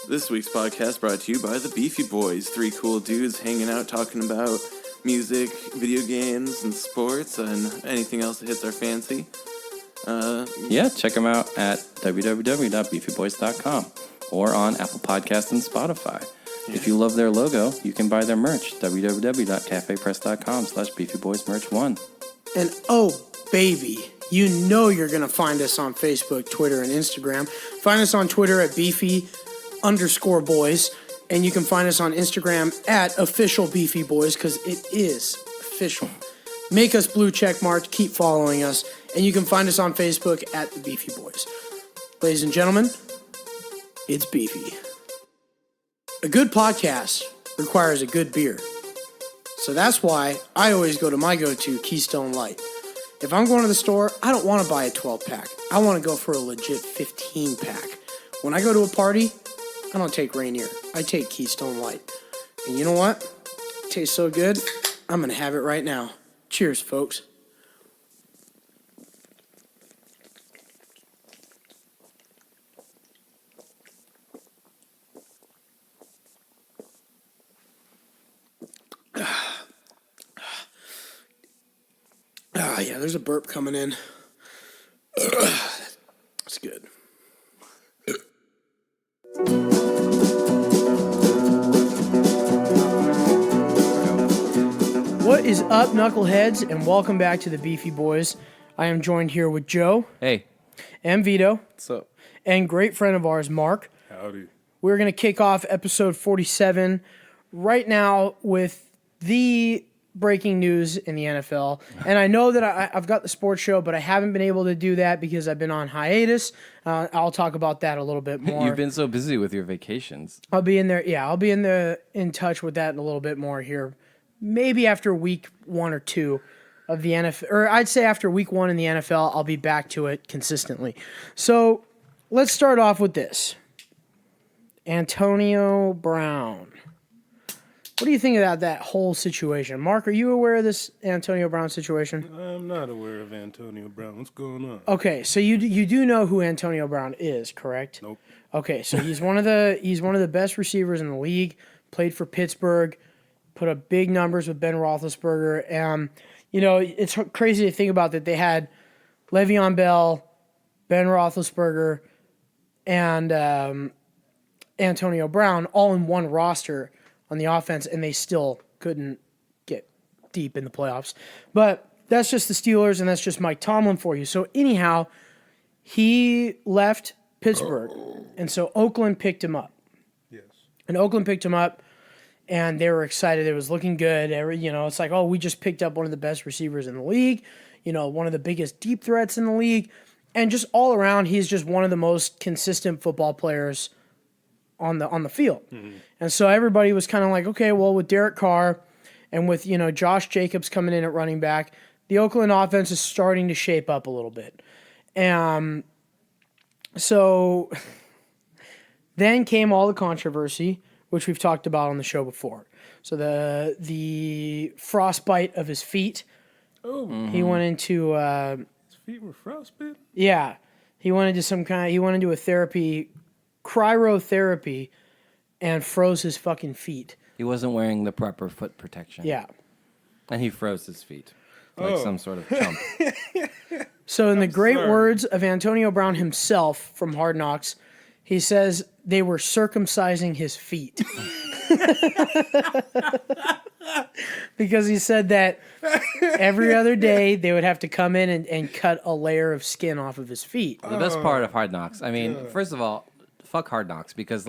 This week's podcast brought to you by the Beefy Boys, three cool dudes hanging out talking about music, video games, and sports, and anything else that hits our fancy. Check them out at www.beefyboys.com or on Apple Podcasts and Spotify. Yeah. If you love their logo, you can buy their merch, www.cafepress.com/beefyboysmerch1. And oh, baby, you know you're going to find us on Facebook, Twitter, and Instagram. Find us on Twitter at Beefy_Boys, and you can find us on Instagram at Official Beefy Boys, because it is official. Make us blue check marked, keep following us, and you can find us on Facebook at the Beefy Boys. Ladies and gentlemen, it's Beefy. A good podcast requires a good beer. So that's why I always go to my go-to, Keystone Light. If I'm going to the store, I don't want to buy a 12-pack. I want to go for a legit 15-pack. When I go to a party, I don't take Rainier. I take Keystone Light. And you know what? It tastes so good, I'm going to have it right now. Cheers, folks. Yeah, there's a burp coming in. That's good. What is up, knuckleheads, and welcome back to the Beefy Boys. I am joined here with Joe. Hey. And Vito. What's up? And great friend of ours, Mark. Howdy. We're going to kick off episode 47 right now with the breaking news in the NFL. And I know that I've got the sports show, but I haven't been able to do that because I've been on hiatus. I'll talk about that a little bit more. You've been so busy with your vacations. I'll be in there. Yeah, I'll be in touch with that a little bit more here. Maybe after week 1 or 2 of the NFL, or I'd say after week 1 in the NFL, I'll be back to it consistently. So let's start off with this. Antonio Brown. What do you think about that whole situation? Mark, are you aware of this Antonio Brown situation? I'm not aware of Antonio Brown. What's going on? Okay, so you do know who Antonio Brown is, correct? Nope. Okay, so he's one of the best receivers in the league. Played for Pittsburgh, put up big numbers with Ben Roethlisberger. It's crazy to think about that they had Le'Veon Bell, Ben Roethlisberger, and Antonio Brown all in one roster on the offense, and they still couldn't get deep in the playoffs. But that's just the Steelers, and that's just Mike Tomlin for you. So anyhow, he left Pittsburgh, and so Oakland picked him up. Yes. And Oakland picked him up, and they were excited. It was looking good. It's like, we just picked up one of the best receivers in the league, one of the biggest deep threats in the league. And just all around, he's just one of the most consistent football players on the field. Mm-hmm. And so everybody was kind of like, okay, well, with Derek Carr and with, Josh Jacobs coming in at running back, the Oakland offense is starting to shape up a little bit. So then came all the controversy, which we've talked about on the show before. So the frostbite of his feet. Oh. Mm-hmm. He went into his feet were frostbitten? Yeah. He went into a therapy, cryotherapy, and froze his fucking feet. He wasn't wearing the proper foot protection. Yeah. And he froze his feet like some sort of chump. So in the great words of Antonio Brown himself from Hard Knocks, he says they were circumcising his feet. Because he said that every other day they would have to come in and cut a layer of skin off of his feet. The best part of Hard Knocks, first of all, fuck Hard Knocks, because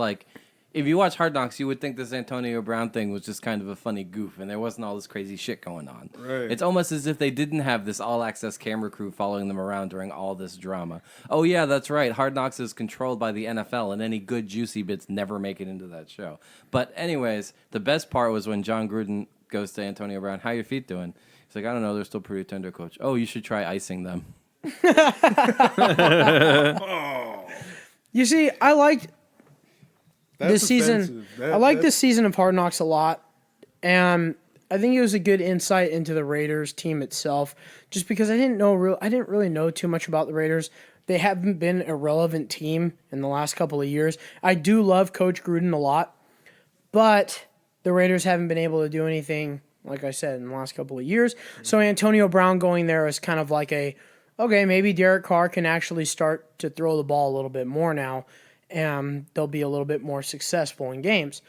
if you watch Hard Knocks, you would think this Antonio Brown thing was just kind of a funny goof, and there wasn't all this crazy shit going on. Right. It's almost as if they didn't have this all-access camera crew following them around during all this drama. Oh, yeah, that's right. Hard Knocks is controlled by the NFL, and any good juicy bits never make it into that show. But anyways, the best part was when John Gruden goes to Antonio Brown, how your feet doing? He's like, I don't know, they're still pretty tender, coach. Oh, you should try icing them. You see, I liked That's this season. This season of Hard Knocks a lot, and I think it was a good insight into the Raiders team itself. Just because I didn't really know too much about the Raiders. they haven't been a relevant team in the last couple of years. I do love Coach Gruden a lot, but the Raiders haven't been able to do anything, like I said, in the last couple of years. So Antonio Brown going there is kind of like okay, maybe Derek Carr can actually start to throw the ball a little bit more now, and they'll be a little bit more successful in games.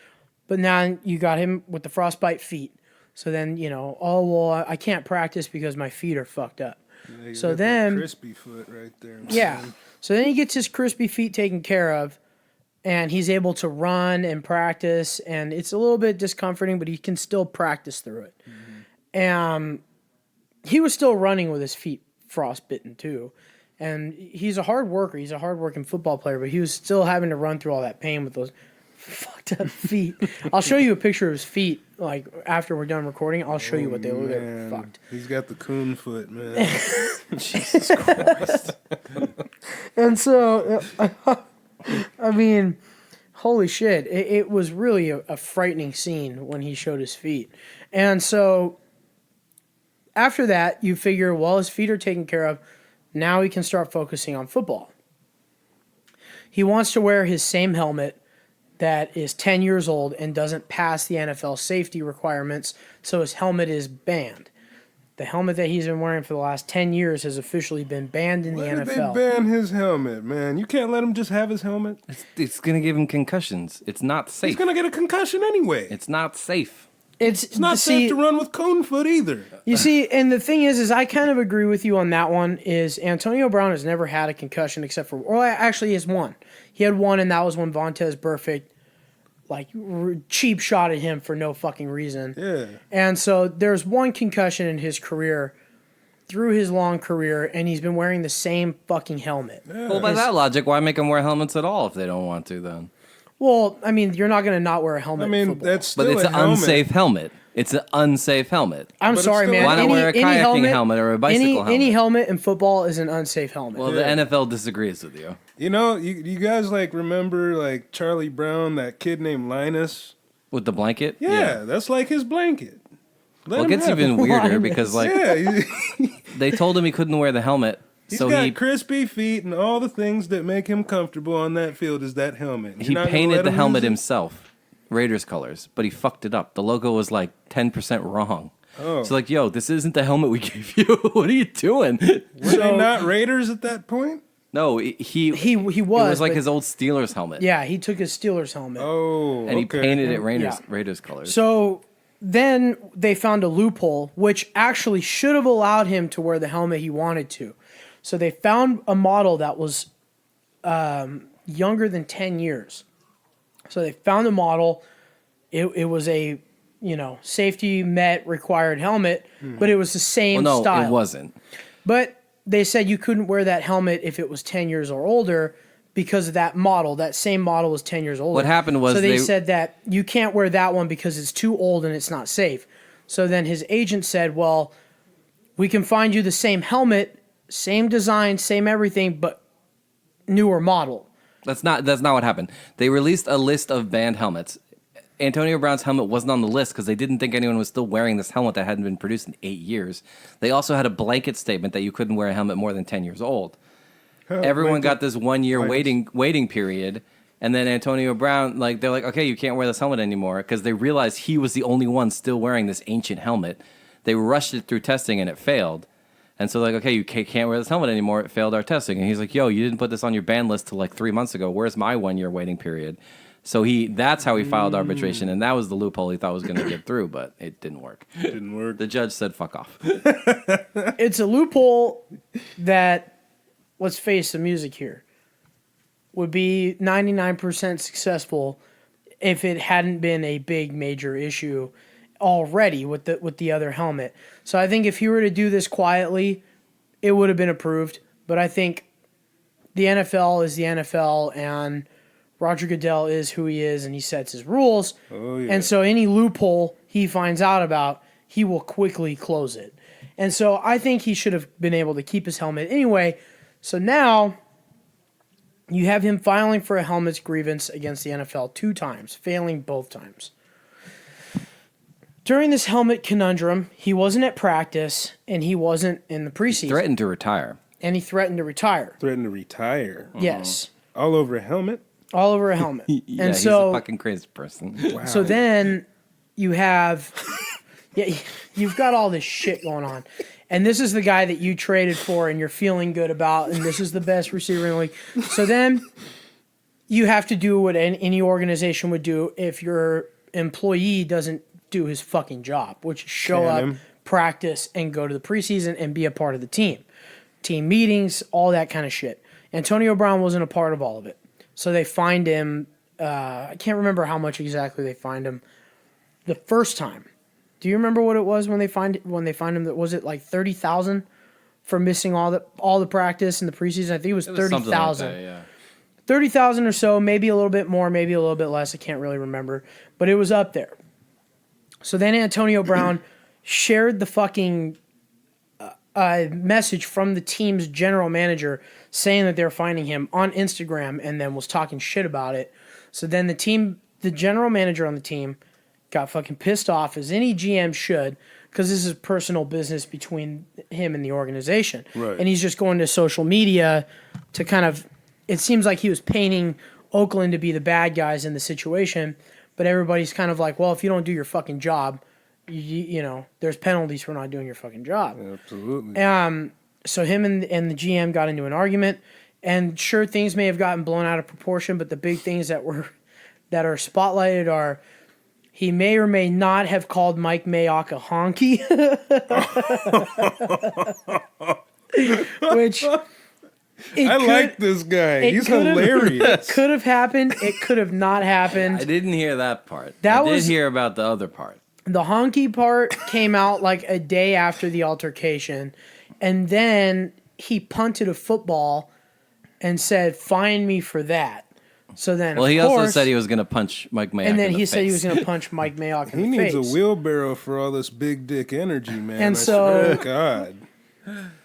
But now you got him with the frostbite feet. So then, I can't practice because my feet are fucked up. Yeah, so then, crispy foot right there. Man. Yeah. So then he gets his crispy feet taken care of, and he's able to run and practice, and it's a little bit discomforting, but he can still practice through it. And he was still running with his feet frostbitten too. And he's a hard worker. He's a hard-working football player, but he was still having to run through all that pain with those fucked up feet. I'll show you a picture of his feet, like, after we're done recording. I'll show you what they look like. Fucked. He's got the coon foot, man. Jesus Christ. And so, I mean, holy shit. It was really a frightening scene when he showed his feet. And so, after that, you figure, well, his feet are taken care of. Now he can start focusing on football. He wants to wear his same helmet that is 10 years old and doesn't pass the NFL safety requirements, so his helmet is banned. The helmet that he's been wearing for the last 10 years has officially been banned in the NFL. Why did they ban his helmet, man? You can't let him just have his helmet. It's going to give him concussions. It's not safe. He's going to get a concussion anyway. It's not safe. It's not safe to run with cone foot either. You see, and the thing is I kind of agree with you on that one, is Antonio Brown has never had a concussion except for, well, actually he has one. He had one, and that was when Vontaze Burfict, cheap shot at him for no fucking reason. Yeah. And so there's one concussion in his career, through his long career, and he's been wearing the same fucking helmet. Yeah. Well, by that logic, why make them wear helmets at all if they don't want to then? Well, I mean, you're not going to not wear a helmet. I mean, in football. that's still But it's a an helmet. unsafe helmet. It's an unsafe helmet. I'm But it's sorry, still- man. Why not wear a kayaking helmet or a bicycle helmet? Any helmet in football is an unsafe helmet. Well, the NFL disagrees with you. You know, you guys remember Charlie Brown, that kid named Linus? With the blanket? Yeah, that's like his blanket. Let Well, it him gets have even it. weirder because, Yeah, they told him he couldn't wear the helmet. he's So got crispy feet, and all the things that make him comfortable on that field is that helmet. You're he not gonna painted let the him helmet use it? himself, Raiders colors, but he fucked it up. The logo was 10% wrong. Oh. So yo, this isn't the helmet we gave you. What are you doing? Were they not Raiders at that point? No, he was. He It was like but- his old Steelers helmet. Yeah, he took his Steelers helmet. Oh, And he okay. painted it Raiders, Yeah. Raiders colors. So then they found a loophole, which actually should have allowed him to wear the helmet he wanted to. So they found a model that was younger than 10 years. So they found a model. It was a, safety met required helmet, but it was the same well, no, style. it wasn't. But they said you couldn't wear that helmet if it was 10 years or older because of that model. That same model was 10 years older. What happened was so they they- said that you can't wear that one because it's too old and it's not safe. So then his agent said, well, we can find you the same helmet, same design, same everything, but newer model. That's not what happened. They released a list of banned helmets. Antonio Brown's helmet wasn't on the list because they didn't think anyone was still wearing this helmet that hadn't been produced in 8 years. They also had a blanket statement that you couldn't wear a helmet more than 10 years old. Everyone got this 1 year waiting period, and then Antonio Brown, they're like, okay, you can't wear this helmet anymore because they realized he was the only one still wearing this ancient helmet. They rushed it through testing and it failed. And so okay, you can't wear this helmet anymore. It failed our testing. And he's like, yo, you didn't put this on your ban list till 3 months ago. Where's my 1 year waiting period? So that's how he filed arbitration, and that was the loophole he thought was going to get through, but it didn't work. Didn't work. The judge said, fuck off. It's a loophole that, let's face the music here, would be 99% successful if it hadn't been a big major issue already with the other helmet. So I think if he were to do this quietly, it would have been approved. But I think the NFL is the NFL, and Roger Goodell is who he is, and he sets his rules. Oh, yeah. And so any loophole he finds out about, he will quickly close it. And so I think he should have been able to keep his helmet anyway. So now you have him filing for a helmets grievance against the NFL 2 times, failing both times. During this helmet conundrum, he wasn't at practice and he wasn't in the preseason. Threatened to retire. and he threatened to retire. Threatened to retire. Yes. All over a helmet? All over a helmet. Yeah, and he's so, a fucking crazy person. Wow. So then you have, you've got all this shit going on. And this is the guy that you traded for and you're feeling good about, and this is the best receiver in the league. So then you have to do what any organization would do if your employee doesn't do his fucking job, which is show up, practice, and go to the preseason and be a part of the team. Team meetings, all that kind of shit. Antonio Brown wasn't a part of all of it. So they fined him. I can't remember how much exactly they fined him the first time. Do you remember what it was when they fined him? That was it like $30,000 for missing all the practice in the preseason? I think it was $30,000. Like yeah. 30,000 or so, maybe a little bit more, maybe a little bit less. I can't really remember, but it was up there. So then Antonio Brown shared the fucking message from the team's general manager saying that they're finding him on Instagram, and then was talking shit about it. So then the general manager on the team got fucking pissed off, as any GM should, because this is personal business between him and the organization. Right. And he's just going to social media to kind of, it seems like he was painting Oakland to be the bad guys in the situation, but everybody's kind of like, well, if you don't do your fucking job, you know, there's penalties for not doing your fucking job. Absolutely. So him and the GM got into an argument, and sure, things may have gotten blown out of proportion, but the big things that are spotlighted are he may or may not have called Mike Mayock a honky, which like this guy. He's hilarious. It could have happened. It could have not happened. I didn't hear that part. I did hear about the other part. The honky part came out like a day after the altercation, and then he punted a football and said, "Fine me for that." So then, well, he also said he was going to punch Mike Mayock. And then he said he was going to punch Mike Mayock in the face. He needs a wheelbarrow for all this big dick energy, man. And so, God,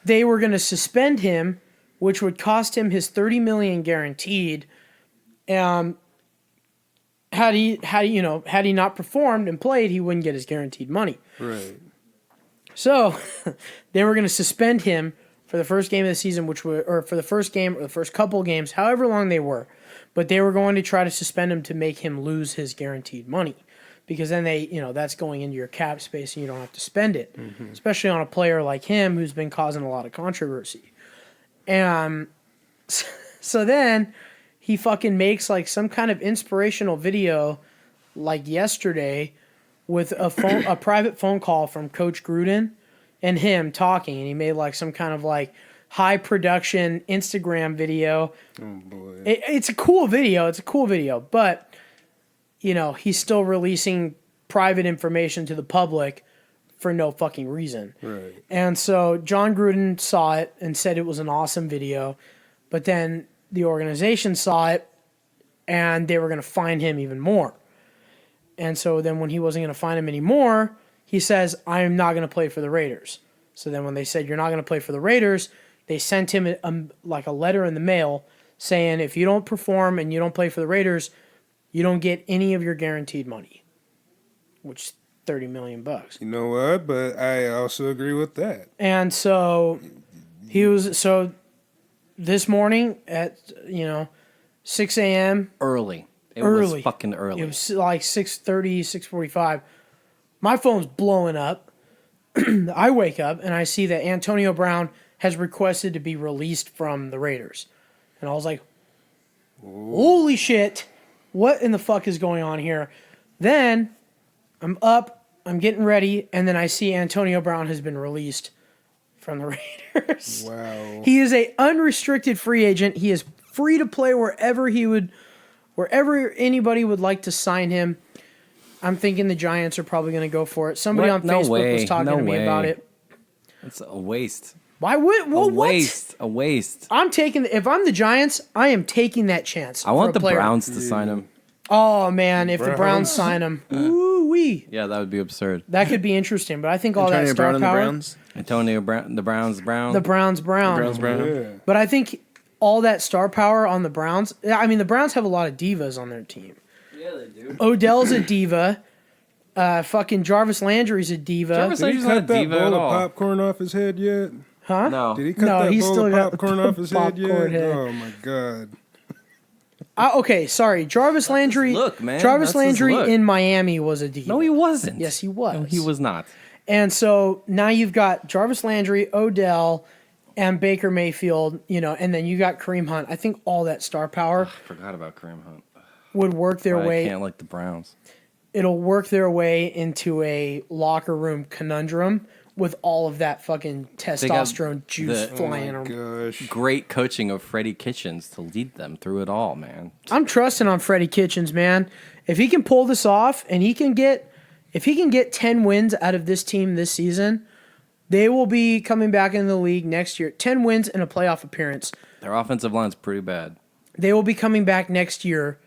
they were going to suspend him, which would cost him his $30 million guaranteed. Had he not performed and played, he wouldn't get his guaranteed money. Right. So they were going to suspend him for the first game of the season, or for the first game or the first couple games, however long they were. But they were going to try to suspend him to make him lose his guaranteed money, because then that's going into your cap space and you don't have to spend it, especially on a player like him who's been causing a lot of controversy. And so then he fucking makes like some kind of inspirational video like yesterday with a private phone call from Coach Gruden and him talking, and he made like some kind of like high production Instagram video. Oh boy. It's a cool video, but he's still releasing private information to the public for no fucking reason. Right. And so John Gruden saw it and said it was an awesome video, but then the organization saw it and they were going to fine him even more. And so then when he wasn't going to fine him anymore, he says, "I am not going to play for the Raiders." So then when they said, "You're not going to play for the Raiders," they sent him a letter in the mail saying, "If you don't perform and you don't play for the Raiders, you don't get any of your guaranteed money," which is $30 million. You know what? But I also agree with that. And so this morning at 6 a.m. Early. It was fucking early. It was like 6:30, 6:45. My phone's blowing up. I wake up and I see that Antonio Brown has requested to be released from the Raiders. And I was like, holy shit, what in the fuck is going on here? Then I'm up, I'm getting ready, and then I see Antonio Brown has been released from the Raiders. Wow. He is a unrestricted free agent. He is free to play wherever anybody would like to sign him. I'm thinking the Giants are probably going to go for it. Somebody on Facebook was talking to me about it. It's a waste. Why would A waste. If I'm the Giants, I am taking that chance. I want the Browns to sign him. Oh man, if the Browns sign him, woo-wee. Yeah, that would be absurd. That could be interesting, but I think all that star power. Antonio Brown, the Browns Brown. The Browns Brown. Yeah. But I think all that star power on the Browns. I mean, the Browns have a lot of divas on their team. Yeah, they do. Odell's a diva. Fucking Jarvis Landry's a diva. Jarvis Did he Landry's not cut a that diva bowl at of all. popcorn off his head yet? Huh? No. Did he cut No, that he's bowl still of got the popcorn off his head yet? popcorn head. Oh my god. Okay, sorry. Jarvis Landry. look, man. Jarvis That's his Landry look. in Miami was a diva. No, he wasn't. Yes, he was. No, he was not. And so now you've got Jarvis Landry, Odell, and Baker Mayfield, and then you got Kareem Hunt. I think all that star power Forgot about Kareem Hunt. would work their I way. can't like the Browns. It'll work their way into a locker room conundrum with all of that fucking testosterone juice flying around. Gosh. Great coaching of Freddie Kitchens to lead them through it all, man. I'm trusting on Freddie Kitchens, man. If he can pull this off and if he can get 10 wins out of this team this season, they will be coming back in the league next year. 10 wins and a playoff appearance. Their offensive line's pretty bad. They will be coming back next year,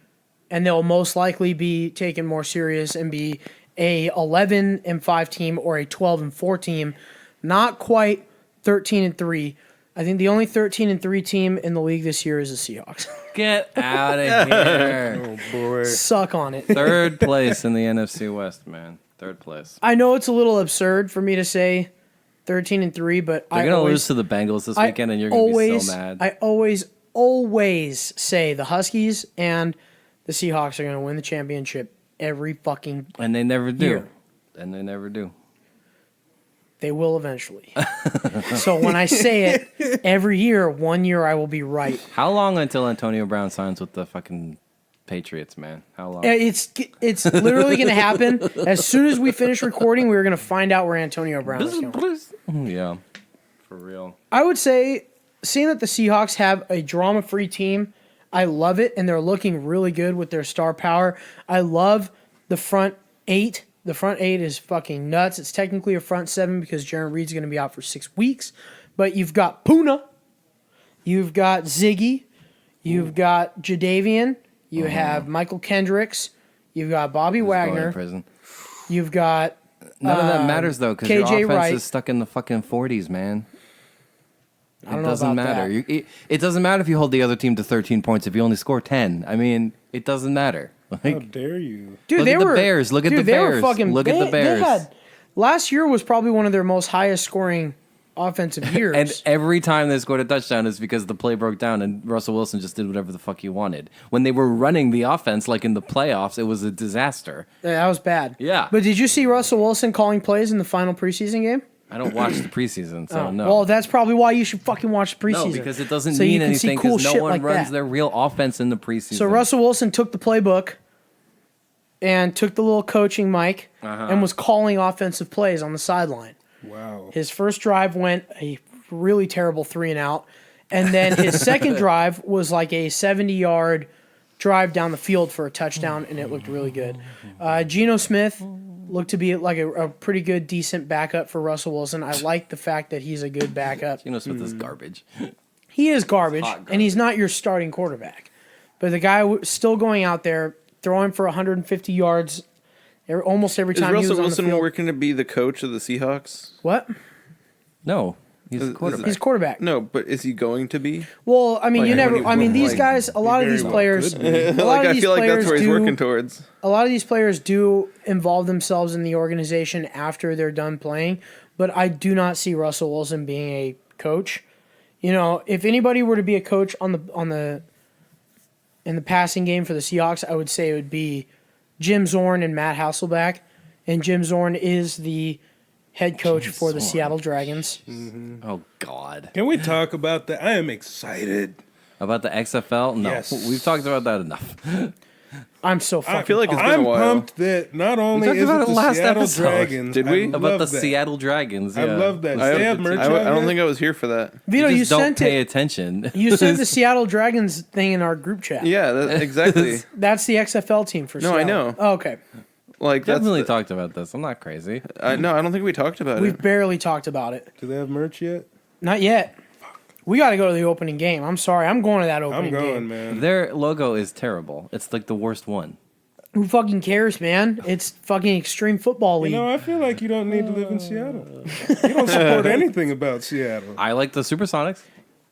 and they'll most likely be taken more serious and be a 11-5 team or a 12-4 team. Not quite 13-3. I think the only 13-3 team in the league this year is the Seahawks. Get out of here. Oh boy. Suck on it. Third place in the NFC West, man. Third place. I know it's a little absurd for me to say 13-3, but They're going to lose to the Bengals this weekend, and you're going to be so mad. I always say the Huskies and the Seahawks are going to win the championship every fucking And they never do. year. And they never do. They will eventually. So when I say it every year, one year I will be right. How long until Antonio Brown signs with the fucking Patriots, man? How long? It's literally going to happen. As soon as we finish recording, we're going to find out where Antonio Brown is going. Yeah, for real. I would say, seeing that the Seahawks have a drama-free team, I love it, and they're looking really good with their star power. I love the front eight. The front eight is fucking nuts. It's technically a front seven because Jaron Reed's going to be out for 6 weeks. But you've got Puna. You've got Ziggy. You've got Jadavian. You have Michael Kendricks. You've got Bobby Going to Wagner. prison. You've got None of that matters though, because your KJ offense Wright. is stuck in the fucking 40s, man. I don't It know doesn't about matter. that. It doesn't matter if you hold the other team to 13 points if you only score 10. I mean, it doesn't matter. How Like, dare you? Dude, Look they at the were, Bears. Look at dude, the they were Bears. fucking, Look at the Bears. Last year was probably one of their most highest scoring offensive years. and every time they scored a touchdown is because the play broke down and Russell Wilson just did whatever the fuck he wanted. When they were running the offense, like in the playoffs, it was a disaster. Yeah, that was bad. Yeah. But did you see Russell Wilson calling plays in the final preseason game? I don't watch the preseason, so no. Well, that's probably why you should fucking watch the preseason. No, because it doesn't So you mean can see anything cool because no shit one like runs that. their real offense in the preseason. So Russell Wilson took the playbook and took the little coaching mic and was calling offensive plays on the sideline. Wow. His first drive went a really terrible 3-and-out, and then his second drive was like a 70-yard drive down the field for a touchdown, and it looked really good. Geno Smith looked to be like a pretty good, decent backup for Russell Wilson. I like the fact that he's a good backup. Geno Smith is garbage. He is garbage, Hot garbage. and he's not your starting quarterback. But the guy still going out there, throwing for 150 yards almost every Is time he was Russell on the Wilson field. working to be the coach of the Seahawks? What? No, he's a Is- quarterback. He's quarterback. No, but is he going to be? Well, I mean, Like, you when never. he I mean, will, these like, guys. A lot of very these well players. could be. A lot Like of I these feel like that's players where he's do. working towards. A lot of these players do involve themselves in the organization after they're done playing, but I do not see Russell Wilson being a coach. You know, if anybody were to be a coach in the passing game for the Seahawks, I would say it would be Jim Zorn and Matt Hasselbeck, and Jim Zorn is the head coach for the Zorn. Seattle Dragons. Oh God. Can we talk about that? I am excited. About the XFL? No, Yes. we've talked about that enough. I'm so fucking. I feel like it's been I'm a while. pumped that not only talked is about it it the last Seattle episode. Dragons. Did we? I About love the that. Seattle Dragons. I Yeah. love that. I, They have merch I out don't yet? think I was here for that. Vito, You you just don't sent pay it. attention. You sent the Seattle Dragons thing in our group chat. Yeah, exactly. That's the XFL team for No, Seattle. I know. Oh, okay. Like that's Definitely talked about this. I'm not crazy. no, I don't think we talked about We've it. barely talked about it. Do they have merch yet? Not yet. We got to go to the opening game. I'm sorry. I'm going to that I'm opening going, game. man. Their logo is terrible. It's like the worst one. Who fucking cares, man? It's fucking Extreme Football League. You know, I feel like you don't need to live in Seattle. You don't support anything about Seattle. I like the Supersonics.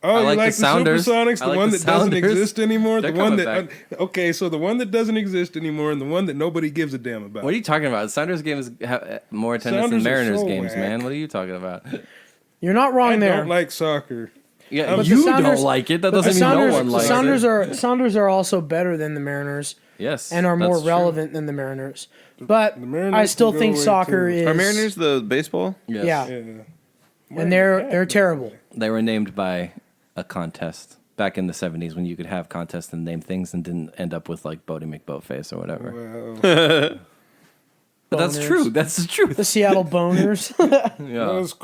Oh, I you like like the the Sounders. Supersonics, I the like one the that doesn't Sounders. exist anymore, They're the one coming that okay, so the one that doesn't exist anymore, and the one that nobody gives a damn about. What are you talking about? Sounders games have more attendance Sounders than are Mariners so games, whack. man. What are you talking about? You're not wrong I there. don't like soccer. Yeah, But the you Sounders- don't like it. That But the doesn't mean no one likes it. Sounders are also better than the Mariners. Yes, And are more that's true. relevant than the Mariners. But The Mariners I still can go think away, soccer too. is. Are Mariners the baseball? Yes. Yeah. Yeah. And they're terrible. They were named by a contest back in the 70s when you could have contests and name things and didn't end up with like Bodie McBoatface or whatever. Wow. But that's Boners. true. That's the truth. The Seattle Boners. That Yeah. was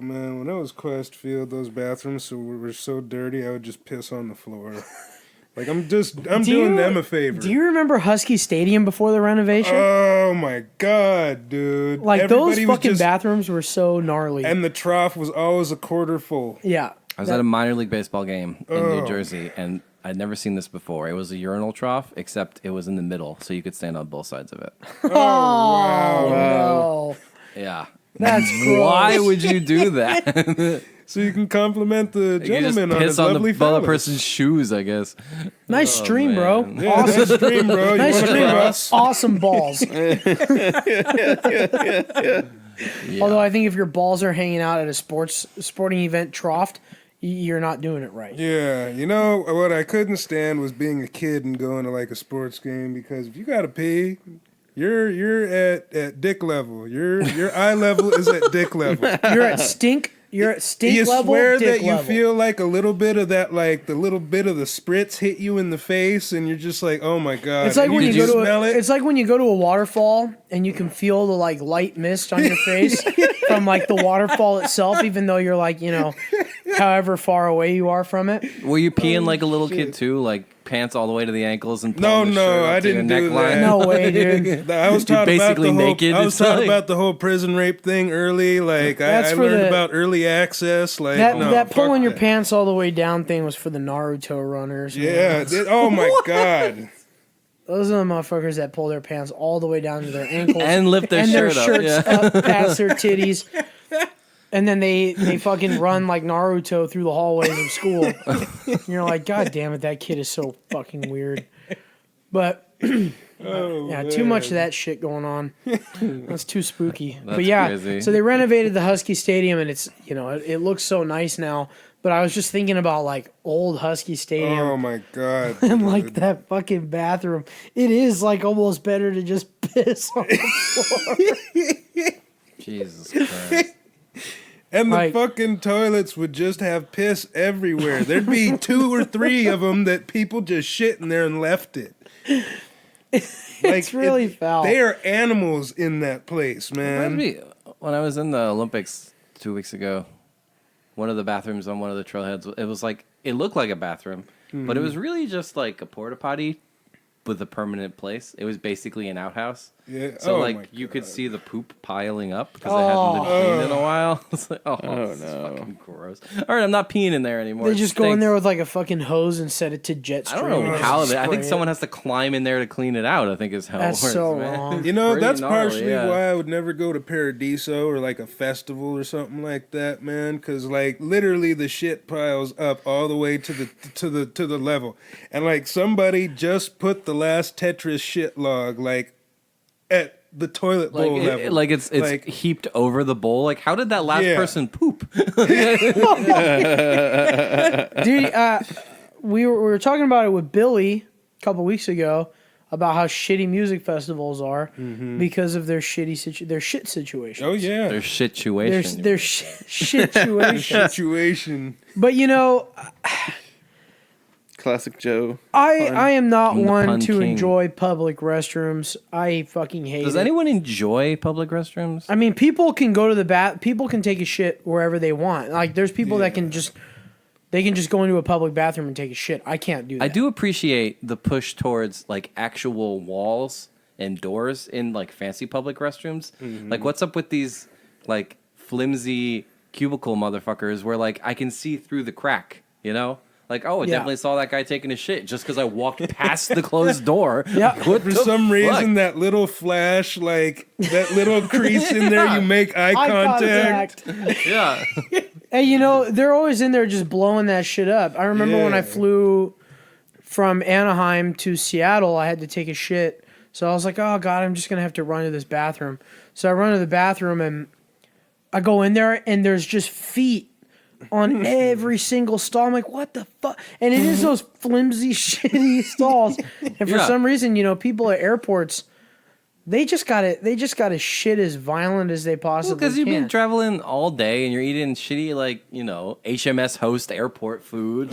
man. When I was Quest Field, those bathrooms were so dirty. I would just piss on the floor. Like I'm doing them a favor. Do you remember Husky Stadium before the renovation? Oh my god, dude! Like Everybody those was fucking just- bathrooms were so gnarly. and the trough was always a quarter full. yeah. I was at a minor league baseball game in Oh. New Jersey, and I'd never seen this before. It was a urinal trough, except it was in the middle, so you could stand on both sides of it. Oh, no. Yeah. That's gross. Why would you do that? So you can compliment the You just gentleman on his piss on lovely the other fellas. person's shoes, I guess. Nice stream, bro. man. Yeah, nice stream, bro. You Nice wanna stream, bro. cross? Awesome balls. Although I think if your balls are hanging out at a sporting event troughed, you're not doing it right. Yeah, you know what I couldn't stand was being a kid and going to like a sports game because if you gotta pee, you're at dick level. Your eye level is at dick level. You're at stink. You're at stink You level. swear dick that you level. feel like a little bit of that, like the little bit of the spritz hit you in the face, and you're just like, oh my god. It's like And when you go to smell it. it's like when you go to a waterfall and you can feel the like light mist on your face from like the waterfall itself, even though you're like, however far away you are from it. Were you peeing like a little kid too? Like pants all the way to the ankles and No, pulling the shirt up I to your didn't do neckline? that. No way, dude. I was taught about basically the whole, naked. I was It's taught like- about the whole prison rape thing early. Like That's I for learned the- about early access. Like That no, that fuck pulling your that. pants all the way down thing was for the Naruto runners. Yeah. Oh my god. Those are the motherfuckers that pull their pants all the way down to their ankles And lift their and their shirt up, shirts yeah. up past their titties. And then they fucking run like Naruto through the hallways of school. And you're like, God damn it, that kid is so fucking weird. But Oh, yeah, too much of that shit going on. That's too spooky. But That's yeah, crazy. so they renovated the Husky Stadium and it's it looks so nice now. But I was just thinking about like old Husky Stadium. Oh my god. And like dude. that fucking bathroom, it is like almost better to just piss on the floor. Jesus Christ. And the like- fucking toilets would just have piss everywhere. There'd be 2 or 3 of them that people just shit in there and left it. It's really foul. They are animals in that place, Reminds man. me, when I was in the Olympics 2 weeks ago, one of the bathrooms on one of the trailheads, it was like, it looked like a bathroom, but it was really just like a porta potty with a permanent place. It was basically an outhouse. Yeah. So Oh like my you could God. see the poop piling up because it hadn't been cleaned in a while. It's like, this is fucking gross. All right, I'm not peeing in there anymore. They It just go in stinks. there with like a fucking hose and set it to jet I stream. don't know and how. just I think spray someone it. has to climb in there to clean it out. I think is how That's it works. so man. wrong. You know, Pretty that's gnarly, partially yeah. why I would never go to Paradiso or like a festival or something like that, man. Because like literally the shit piles up all the way to the level, and like somebody just put the last Tetris shit log like at the toilet Like, bowl level. it's Like- heaped over the bowl. Like, how did that last Yeah. person poop? Dude, we were talking about it with Billy a couple weeks ago about how shitty music festivals are because of their shit situation. Oh yeah, Their situation. Their situation. situation. But Classic Joe. I am not I'm the one pun to king. enjoy public restrooms. I fucking hate Does it. anyone enjoy public restrooms? I mean, people can go to the bath. People can take a shit wherever they want. Like, there's people that can just go into a public bathroom and take a shit. I can't do that. I do appreciate the push towards like actual walls and doors in like fancy public restrooms. Like, what's up with these like flimsy cubicle motherfuckers where like I can see through the crack, you know? Like, oh, I Yeah. definitely saw that guy taking a shit just because I walked past the closed door. Yeah. What For the some reason, fuck? that little flash, like that little crease in there, you make eye contact. Yeah. Hey, they're always in there just blowing that shit up. I remember when I Yeah. flew from Anaheim to Seattle, I had to take a shit. So I was like, oh, God, I'm just going to have to run to this bathroom. So I run to the bathroom, and I go in there and there's just feet on every single stall. I'm like, what the fuck? And it is those flimsy, shitty stalls. And for some reason, people at airports, they just gotta shit as violent as they possibly can. Because you've been traveling all day and you're eating shitty, HMS host airport food.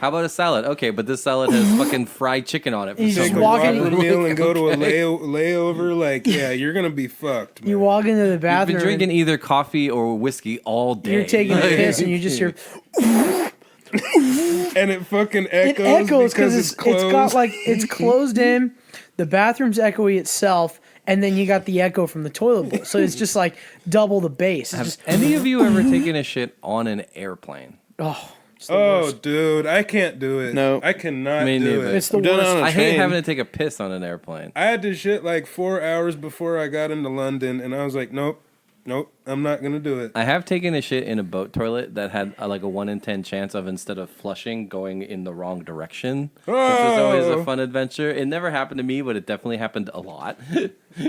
How about a salad? Okay, but this salad has fucking fried chicken on it. You just Take a walk in- Whopper meal and go to a layover. You're gonna be fucked, man. You walk into the You've bathroom. been drinking either coffee or whiskey all day. You're taking a piss and you just hear. And it fucking echoes. It echoes because it's got it's closed in. The bathroom's echoey itself, and then you got the echo from the toilet bowl. So it's just like double the bass. Have any of you ever taken a shit on an airplane? Oh, dude, I can't do it. No. I cannot Me do neither. it. It's the I've done it worst. on a I hate train. having to take a piss on an airplane. I had to shit 4 hours before I got into London, and I was like, nope, I'm not gonna do it. I have taken a shit in a boat toilet that had a 1 in 10 chance of, instead of flushing, going in the wrong direction. Which was always a fun adventure. It never happened to me, but it definitely happened a lot.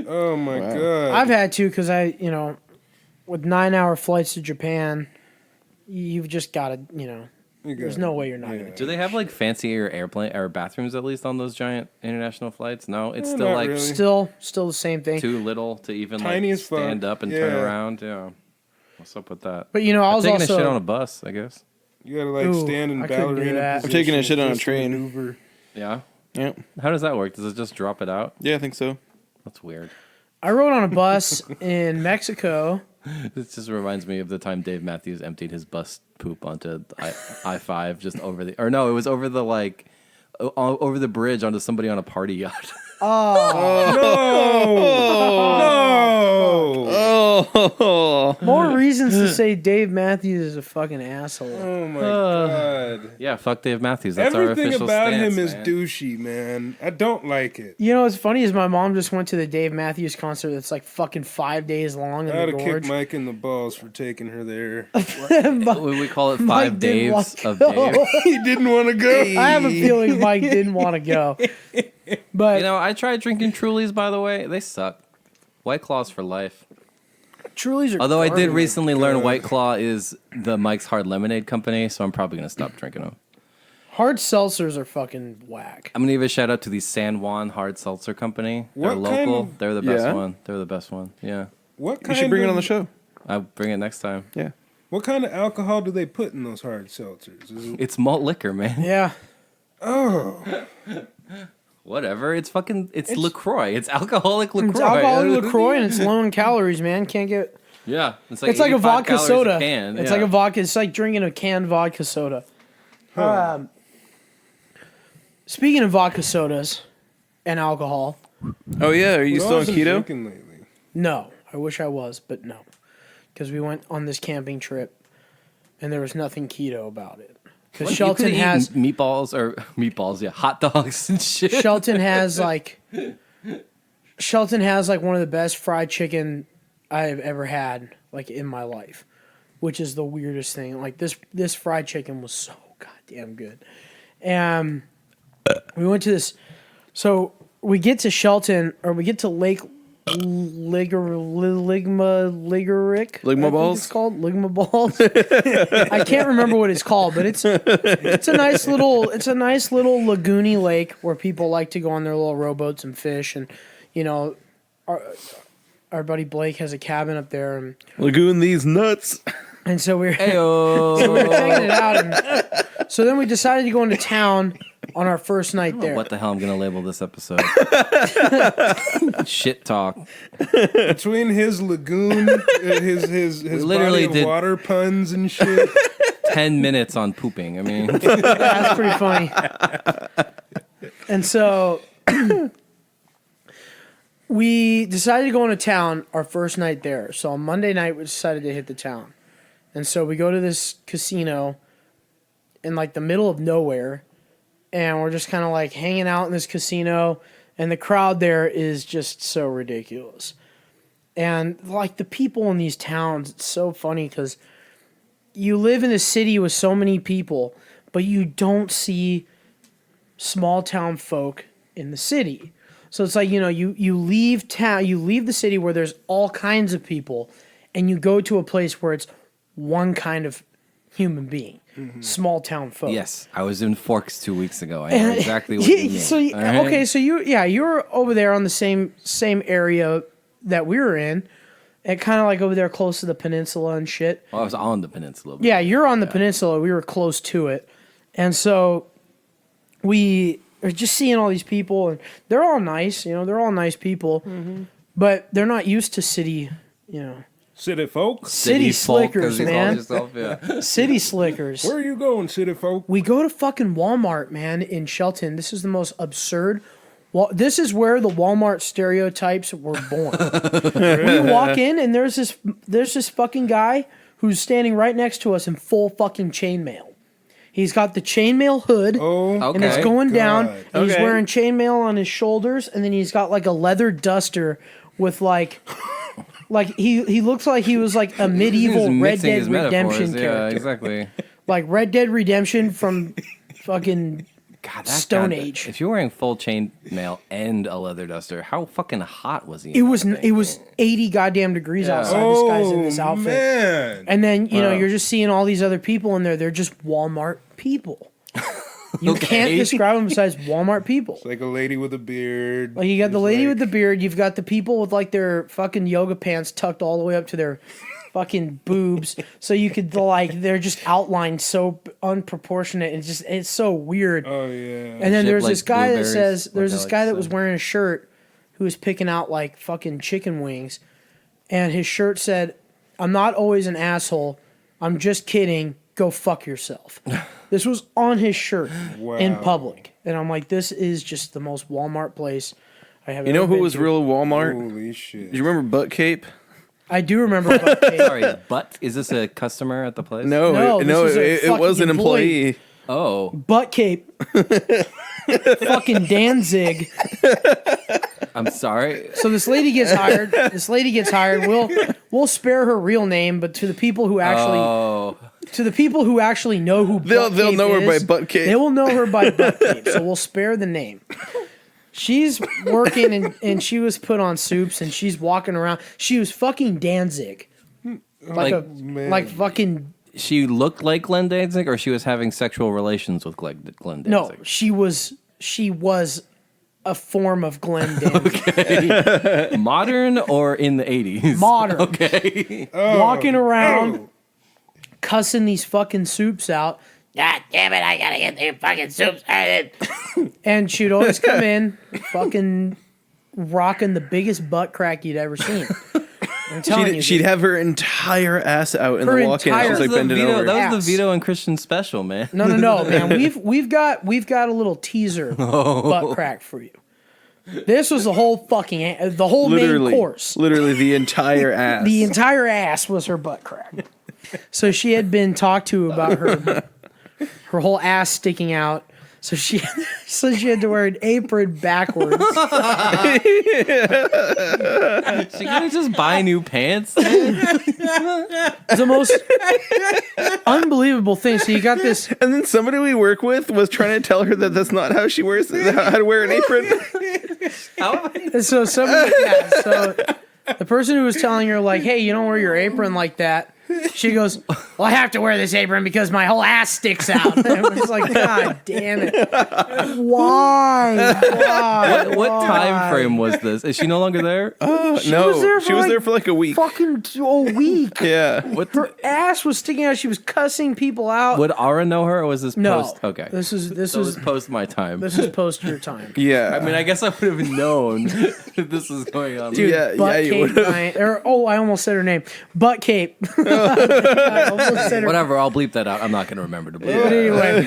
Oh my god. I've had to because with 9-hour flights to Japan, you've just got to, there's no way you're not going to. Do they have fancier airplane or bathrooms at least on those giant international flights? No, it's still not really. Still the same thing. too little to even Tiny as fuck. stand up and turn around. Yeah, what's up with that? But I was taking also a shit on a bus, I guess. You gotta Ooh, stand in I couldn't do ballerina that. position. I've taken a shit on a just train. maneuver. Yeah. Yeah. How does that work? Does it just drop it out? Yeah, I think so. That's weird. I rode on a bus in Mexico. This just reminds me of the time Dave Matthews emptied his bus poop onto I-5 just over the, or no, it was over the over the bridge onto somebody on a party yacht. Oh. More reasons to say Dave Matthews is a fucking asshole. Oh my god. Yeah, fuck Dave Matthews. That's our Everything official about stance, him is man. douchey, man. I don't like it. What's funny is my mom just went to the Dave Matthews concert that's fucking 5 days long in I the would have gorge. kicked Mike in the balls for taking her there. We call it Mike 5 didn't Daves want of to go. Dave. He didn't want to go. I have a feeling Mike didn't want to go. But I tried drinking Trulies, by the way. They suck. White Claws for life. Trulies are Although I did garbage. recently learn White Claw is the Mike's Hard Lemonade company, so I'm probably going to stop drinking them. Hard seltzers are fucking whack. I'm going to give a shout out to the San Juan Hard Seltzer Company. They're What kind local. of- They're the best Yeah? one. They're the best one. Yeah. What You kind should bring it of, on the show. I'll bring it next time. Yeah. What kind of alcohol do they put in those hard seltzers? Is it, It's malt liquor, man. Yeah. Whatever. It's LaCroix. It's alcoholic LaCroix. It's alcoholic LaCroix and it's low in calories, man. Can't get. Yeah. It's It's like a 85 vodka calories soda. a can. It's Yeah. like a vodka. It's like drinking a canned vodka soda. Speaking of vodka sodas and alcohol, Oh yeah, are you what still on else is keto? drinking lately? no. I wish I was, but no. Because we went on this camping trip and there was nothing keto about it. Because Shelton has hot dogs and shit. Shelton has one of the best fried chicken I've ever had in my life, which is the weirdest thing. This fried chicken was so goddamn good. And we went to this. So we get to Shelton, or we get to Lake Ligma Balls? It's called Ligma Balls. I can't remember what it's called, but it's a nice little lagoony lake where people like to go on their little rowboats and fish. And our buddy Blake has a cabin up there, and Lagoon these nuts. so we were Ayo. checking it out. And so then we decided to go into town on our first night there. What the hell I'm going to label this episode? Shit talk. Between his lagoon, his literally body of did- water puns and shit. 10 minutes on pooping. I mean, That's pretty funny. And so we decided to go into town our first night there. So on Monday night, we decided to hit the town. And so we go to this casino in the middle of nowhere. And we're just kind of hanging out in this casino. And the crowd there is just so ridiculous. And the people in these towns, it's so funny because you live in a city with so many people, but you don't see small town folk in the city. So it's you leave town, you leave the city where there's all kinds of people, and you go to a place where it's one kind of human being, small town folk. Yes, I was in Forks 2 weeks ago. I know exactly what you mean. So All right? okay, so you're over there on the same area that we were in, and kind of like over there close to the peninsula and shit. Well, I was on the peninsula. Yeah, you're on the peninsula. We were close to it, and so we are just seeing all these people, and they're all nice. They're all nice people, but they're not used to city. City folk? City folk, slickers, as you call man. yourself, yeah. City slickers. Where are you going, city folk? We go to fucking Walmart, man, in Shelton. This is the most absurd. Well, this is where the Walmart stereotypes were born. We walk in and there's this fucking guy who's standing right next to us in full fucking chainmail. He's got the chainmail hood, and it's going down. And he's wearing chainmail on his shoulders, and then he's got like a leather duster with like he looks like he was like a medieval Red Dead Redemption character. Yeah, exactly. Like Red Dead Redemption from fucking God, Stone Age. If you're wearing full chain mail and a leather duster, how fucking hot was he? It was 80 goddamn degrees outside. This guy's in this outfit. Man. And then, you're just seeing all these other people in there. They're just Walmart people. You can't describe them besides Walmart people. It's like a lady with a beard. Like, you got the lady with the beard. You've got the people with, like, their fucking yoga pants tucked all the way up to their fucking boobs. So you could, like, they're just outlined so unproportionate. It's so weird. Oh, yeah. And then there's like this guy that blueberries, says, there's like I this like guy to that was say. wearing a shirt who was picking out, like, fucking chicken wings. And his shirt said, "I'm not always an asshole. I'm just kidding. Go fuck yourself." This was on his shirt in public. And I'm like, this is just the most Walmart place I have ever You know who been was to. real Walmart? Holy shit. Do you remember Butt Cape? I do remember Buck Cape. Sorry, but is this a customer at the place? No, this was a it was an fucking employee. Oh, Butt Cape. Fucking Danzig. I'm sorry. So this lady gets hired. We'll spare her real name, but to the people who actually know who They'll Butt Cape know her is, by Butt Cape. They will know her by Butt Cape, so we'll spare the name. She's working and she was put on soups and she's walking around. She was fucking Danzig. Like fucking. She looked like Glenn Danzig, or she was having sexual relations with Glenn Danzig? No, she was a form of Glenn Danzig. Modern or in the 80s? Modern. Okay. Walking around, cussing these fucking soups out. God damn it, I gotta get these fucking soups added. And she'd always come in, fucking rocking the biggest butt crack you'd ever seen. I'm telling you. She'd have her entire ass out in the walk-in. entire- She's like bending over. That was Ass. the Vito and Christian special, man. No, man. We've got a little teaser butt crack for you. This was the whole fucking main course. Literally the entire ass. The entire ass was her butt crack. So she had been talked to about her whole ass sticking out. So she had to wear an apron backwards. She couldn't just buy new pants. It's the most unbelievable thing. So you got this. And then somebody we work with was trying to tell her that that's not how she wears how to wear an apron. So so the person who was telling her, like, hey, you don't wear your apron like that. She goes, well, I have to wear this apron because my whole ass sticks out. And it was like, God damn it. Why? What time frame was this? Is she no longer there? She was there for like a week. Fucking a week. Yeah. Her ass was sticking out. She was cussing people out. Would Ara know her, or was this No. post? Okay. This was was post my time. this is post your time. Yeah. I mean, I guess I would have known if this was going on. Dude, Yeah, Butt you Cape would've. I almost said her name. Butt Cape. I almost said her. Whatever, I'll bleep that out. I'm not going to remember to bleep But it.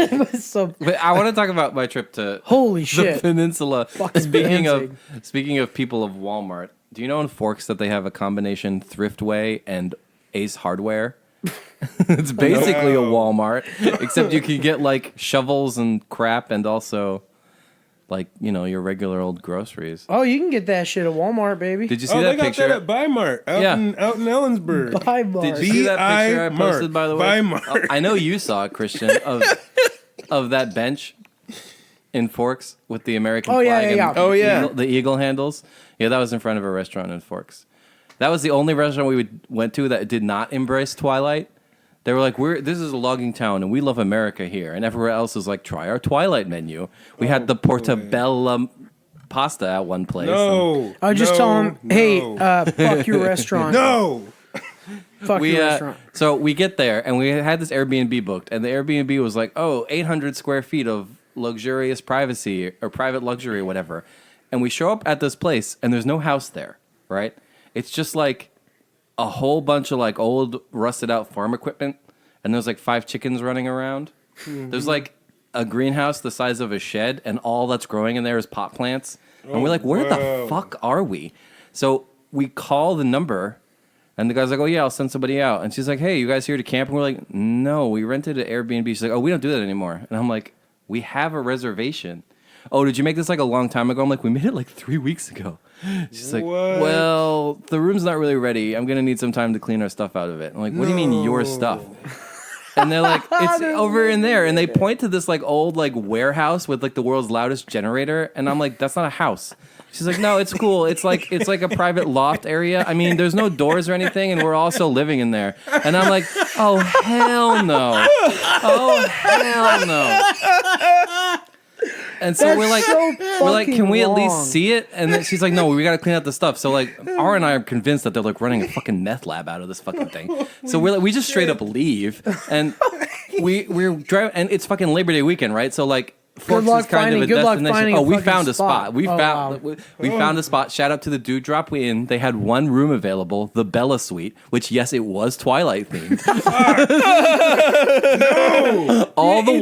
anyway. So, But I want to talk about my trip to holy the shit. peninsula. Fucking Speaking Danzig. of people of Walmart, do you know in Forks that they have a combination Thriftway and Ace Hardware? It's basically a Walmart, except you can get like shovels and crap, and also like your regular old groceries. Oh, you can get that shit at Walmart, baby. Did you see Oh, that they got picture? that at Bimart out in Ellensburg. Bye, Mars. Did you see that picture I Mart. posted, by the way? Mart. I know you saw it, Christian, of that bench in Forks with the American Oh, yeah, flag yeah, and yeah. Oh, yeah. the eagle handles. Yeah, that was in front of a restaurant in Forks. That was the only restaurant we went to that did not embrace Twilight. They were like, this is a logging town, and we love America here. And everywhere else is like, try our Twilight menu. We had the portobello pasta at one place. No. I would just tell them, hey, fuck your restaurant. No. Fuck your restaurant. So we get there, and we had this Airbnb booked, and the Airbnb was like, 800 square feet of luxurious privacy or private luxury or whatever. And we show up at this place, and there's no house there, right? It's just like a whole bunch of like old rusted out farm equipment, and there's like 5 chickens running around. Mm-hmm. There's like a greenhouse the size of a shed, and all that's growing in there is pot plants. And we're like, where the fuck are we? So we call the number, and the guy's like, oh yeah, I'll send somebody out. And she's like, hey, you guys here to camp? And we're like, no, we rented an Airbnb. She's like, oh, we don't do that anymore. And I'm like, we have a reservation. Oh, did you make this like a long time ago? I'm like, we made it like 3 weeks ago. She's like, well, the room's not really ready. I'm going to need some time to clean our stuff out of it. I'm like, what do you mean your stuff? And they're like, it's over in there. And they point to this like old like warehouse with like the world's loudest generator. And I'm like, that's not a house. She's like, no, it's cool. It's like a private loft area. I mean, there's no doors or anything, and we're also living in there. And I'm like, oh, hell no. Oh, hell no. And so we're like, can we at least see it? And then she's like, no, we got to clean out the stuff. So like, R and I are convinced that they're like running a fucking meth lab out of this fucking thing. So we're like, we just straight up leave, and we're driving, and it's fucking Labor Day weekend, right? So like, Forks is kind of a destination. Oh, we found a spot. We found a spot. Shout out to the Dude Drop Inn. They had one room available, the Bella Suite, which yes, it was Twilight themed. No. All the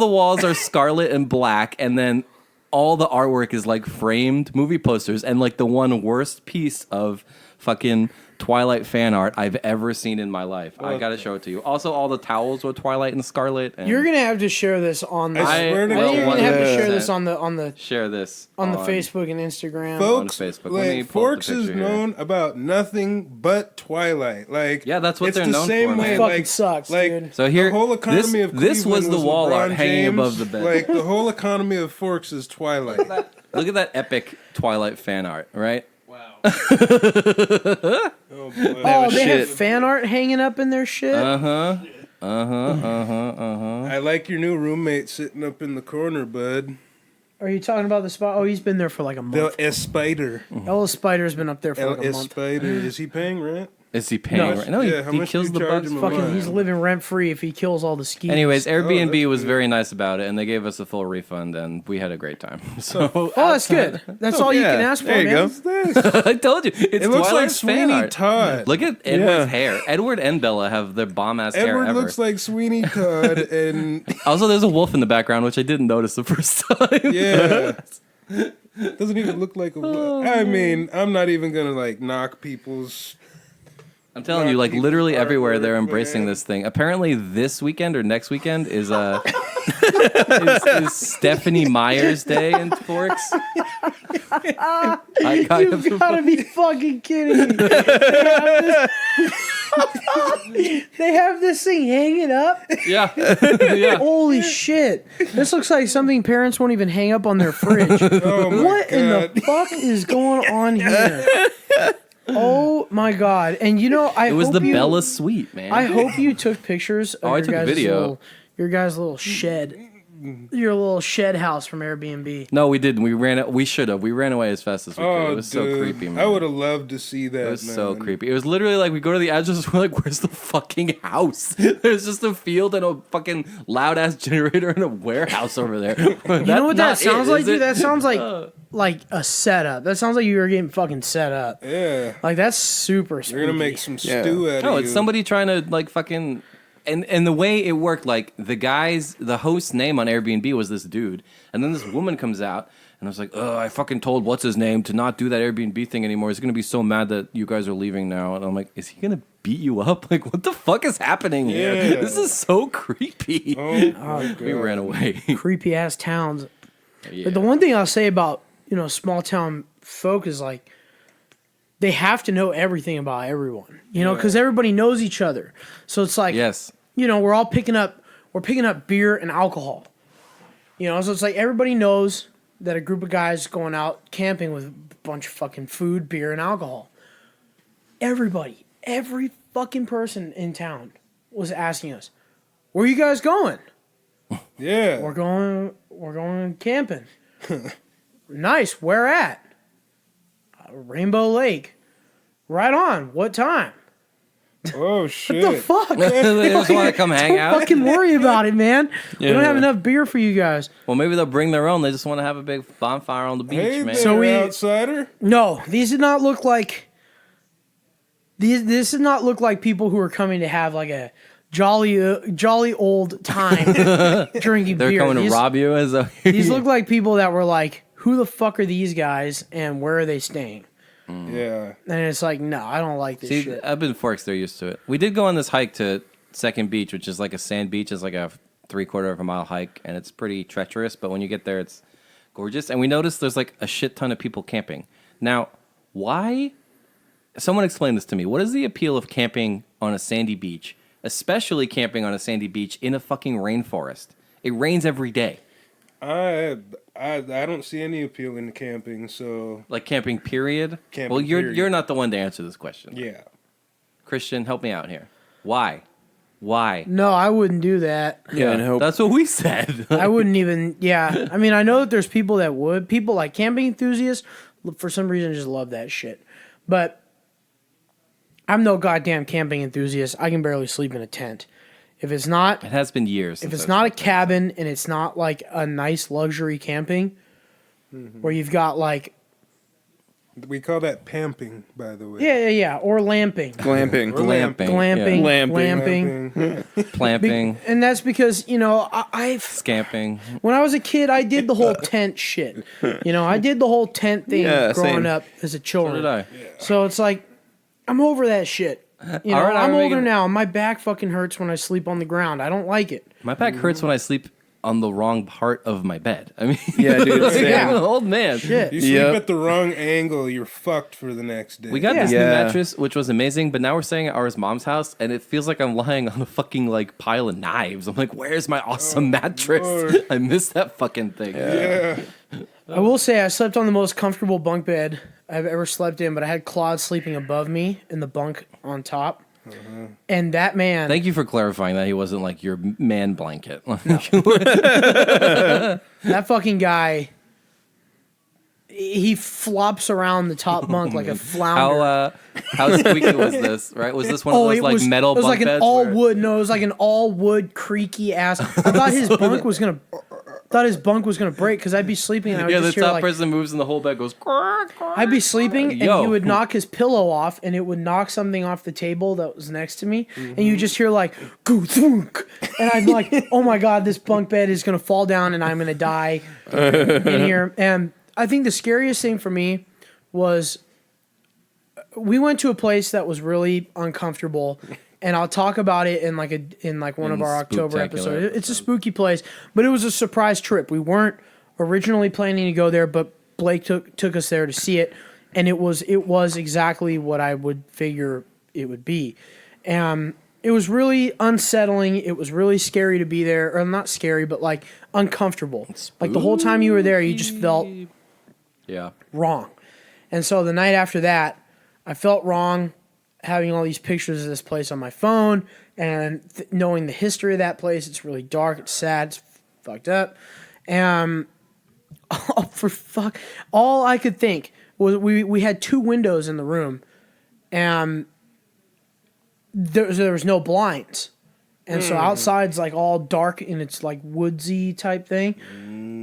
walls are scarlet and black, and then all the artwork is like framed movie posters, and like the one worst piece of fucking Twilight fan art I've ever seen in my life. I gotta show it to you. Also, all the towels were Twilight and Scarlet. And you're gonna have to share this on the. You're gonna have to share this on the. Share this on the Facebook and Instagram. Folks, on Facebook. Like, Forks is known about nothing but Twilight. Like, yeah, that's what they're known for. It's the same way. Fucking sucks, dude. So here, the whole economy of this was the wall LeBron art hanging James. above the bed. Like the whole economy of Forks is Twilight. Look at that epic Twilight fan art, right? Oh, boy. They have fan art hanging up in their shit. I I like your new roommate sitting up in the corner, bud. Are you talking about the spot? Oh, he's been there for like a month. The Spider. El Spider's been up there for like a month. Spider. Is he paying rent? Is he paying? No. No, he kills the bugs. He's living rent free if he kills all the skeets. Anyways, Airbnb was very nice about it, and they gave us a full refund, and we had a great time. So, that's good. That's all you can ask for, there you man. go. I told you, it looks like Twilight's fan Sweeney art. Todd. Look at Edward's hair. Edward and Bella have their bomb ass hair Edward ever. looks like Sweeney Todd, and Also, there's a wolf in the background, which I didn't notice the first time. yeah. Doesn't even look like a wolf. I mean, I'm not even gonna like knock people's. I'm telling you, like literally everywhere they're artwork, embracing man. this thing. Apparently, this weekend or next weekend is is Stephanie Meyer's Day in Forks. You've got to be fucking kidding me. They have this thing hanging up? Yeah. Yeah. Holy shit. This looks like something parents won't even hang up on their fridge. What in the fuck is going on here? Oh my god! And you know, It was the Bella Suite, man. I hope you took pictures of I took a video. Your guys' little shed, your little shed house from Airbnb. No, we didn't. We should have. We ran away as fast as we could. It was so creepy, man. I would have loved to see that. It was so creepy. It was literally like we go to the address. We're like, "Where's the fucking house?" There's just a field and a fucking loud ass generator and a warehouse over there. You know what that sounds like, dude? That sounds like a setup. That sounds like you were getting fucking set up. Yeah. Like that's super spooky. You're gonna make some stew out of No, you. it's somebody trying to like fucking. And the way it worked, like the host's name on Airbnb was this dude, and then this woman comes out, and I was like, "Oh, I fucking told what's his name to not do that Airbnb thing anymore. He's gonna be so mad that you guys are leaving now." And I'm like, "Is he gonna beat you up? Like, what the fuck is happening here? Yeah. This is so creepy." Oh, We ran away. creepy ass towns. Yeah. But the one thing I'll say about small town folk is like they have to know everything about everyone, because everybody knows each other. So it's like, Yes. we're all picking up beer and alcohol. So it's like everybody knows that a group of guys going out camping with a bunch of fucking food, beer, and alcohol. every fucking person in town was asking us, "Where you guys going?" Yeah. We're going camping. Nice. Where at? Rainbow Lake. Right on. What time? Oh shit. What the fuck? They just want to come hang out. Fucking worry about it, man. We don't have enough beer for you guys. Well, maybe they'll bring their own. They just want to have a big bonfire on the beach, Hey man. there, So outsider. No, these did not look like. This did not look like people who are coming to have like a jolly old time drinking They're beer. coming to rob you. These look like people that were like, "Who the fuck are these guys, and where are they staying?" Yeah. And it's like, no, I don't like this See, shit. I've been Forks. They're used to it. We did go on this hike to Second Beach, which is like a sand beach. It's like a 3/4 of a mile hike, and it's pretty treacherous. But when you get there, it's gorgeous. And we noticed there's like a shit ton of people camping. Now, why? Someone explain this to me. What is the appeal of camping on a sandy beach, especially camping on a sandy beach in a fucking rainforest? It rains every day. I don't see any appeal in camping, so Like camping, period. Camping, well, period. you're not the one to answer this question. yeah. Christian, help me out here. Why? Why? No, I wouldn't do that. Yeah, and hope. That's what we said. I wouldn't even. Yeah, I mean, I know that there's people that would. People like camping enthusiasts, for some reason, just love that shit. But I'm no goddamn camping enthusiast. I can barely sleep in a tent. If it's not, It has been years. if since it's I've not a slept in cabin and it's not like a nice luxury camping, where you've got like We call that pamping, by the way. yeah, or lamping, Glamping. Or Glamping. glamping, Lamping. glamping. Pamping. Clamping, And that's because, I've scamping. when I was a kid, I did the whole tent shit. I did the whole tent thing Yeah, growing same. up as a So children. did I. So it's like, I'm over that shit. All right, I'm I'm older making- now. And my back fucking hurts when I sleep on the ground. I don't like it. My back hurts when I sleep on the wrong part of my bed. I mean, Yeah, dude, like, same. I'm an old man. Shit. You sleep Yep. at the wrong angle, you're fucked for the next day. We got this Yeah. new mattress, which was amazing, but now we're staying at ours mom's house, and it feels like I'm lying on a fucking like pile of knives. I'm like, where's my awesome mattress? Lord. I miss that fucking thing. Yeah. I will say I slept on the most comfortable bunk bed I've ever slept in, but I had Claude sleeping above me in the bunk on top. And that man, Thank you for clarifying that he wasn't like your man blanket. that fucking guy, he flops around the top bunk like a flounder. How squeaky was this? Right? Was this one of those like metal it was bunk like an beds? all where- wood. No, it was like an all wood creaky ass. I thought his bunk was gonna. Thought his bunk was gonna break because I'd be sleeping and I would Yeah, the just hear top like person moves and the whole bed goes. I'd be sleeping and Yo. he would knock his pillow off and it would knock something off the table that was next to me and you just hear like goo thunk and I'm like, oh my god, this bunk bed is gonna fall down and I'm gonna die in here. And I think the scariest thing for me was we went to a place that was really uncomfortable. And I'll talk about it in one of our October Spooktacular episodes. It's a spooky place, but it was a surprise trip. We weren't originally planning to go there, but Blake took us there to see it, and it was exactly what I would figure it would be. It was really unsettling. It was really scary to be there, or not scary, but like uncomfortable. Like the whole time you were there, you just felt Yeah. wrong. And so the night after that, I felt wrong having all these pictures of this place on my phone and knowing the history of that place. It's really dark. It's sad. It's fucked up. And all I could think was we had two windows in the room and there was no blinds. And so outside's like all dark and it's like woodsy type thing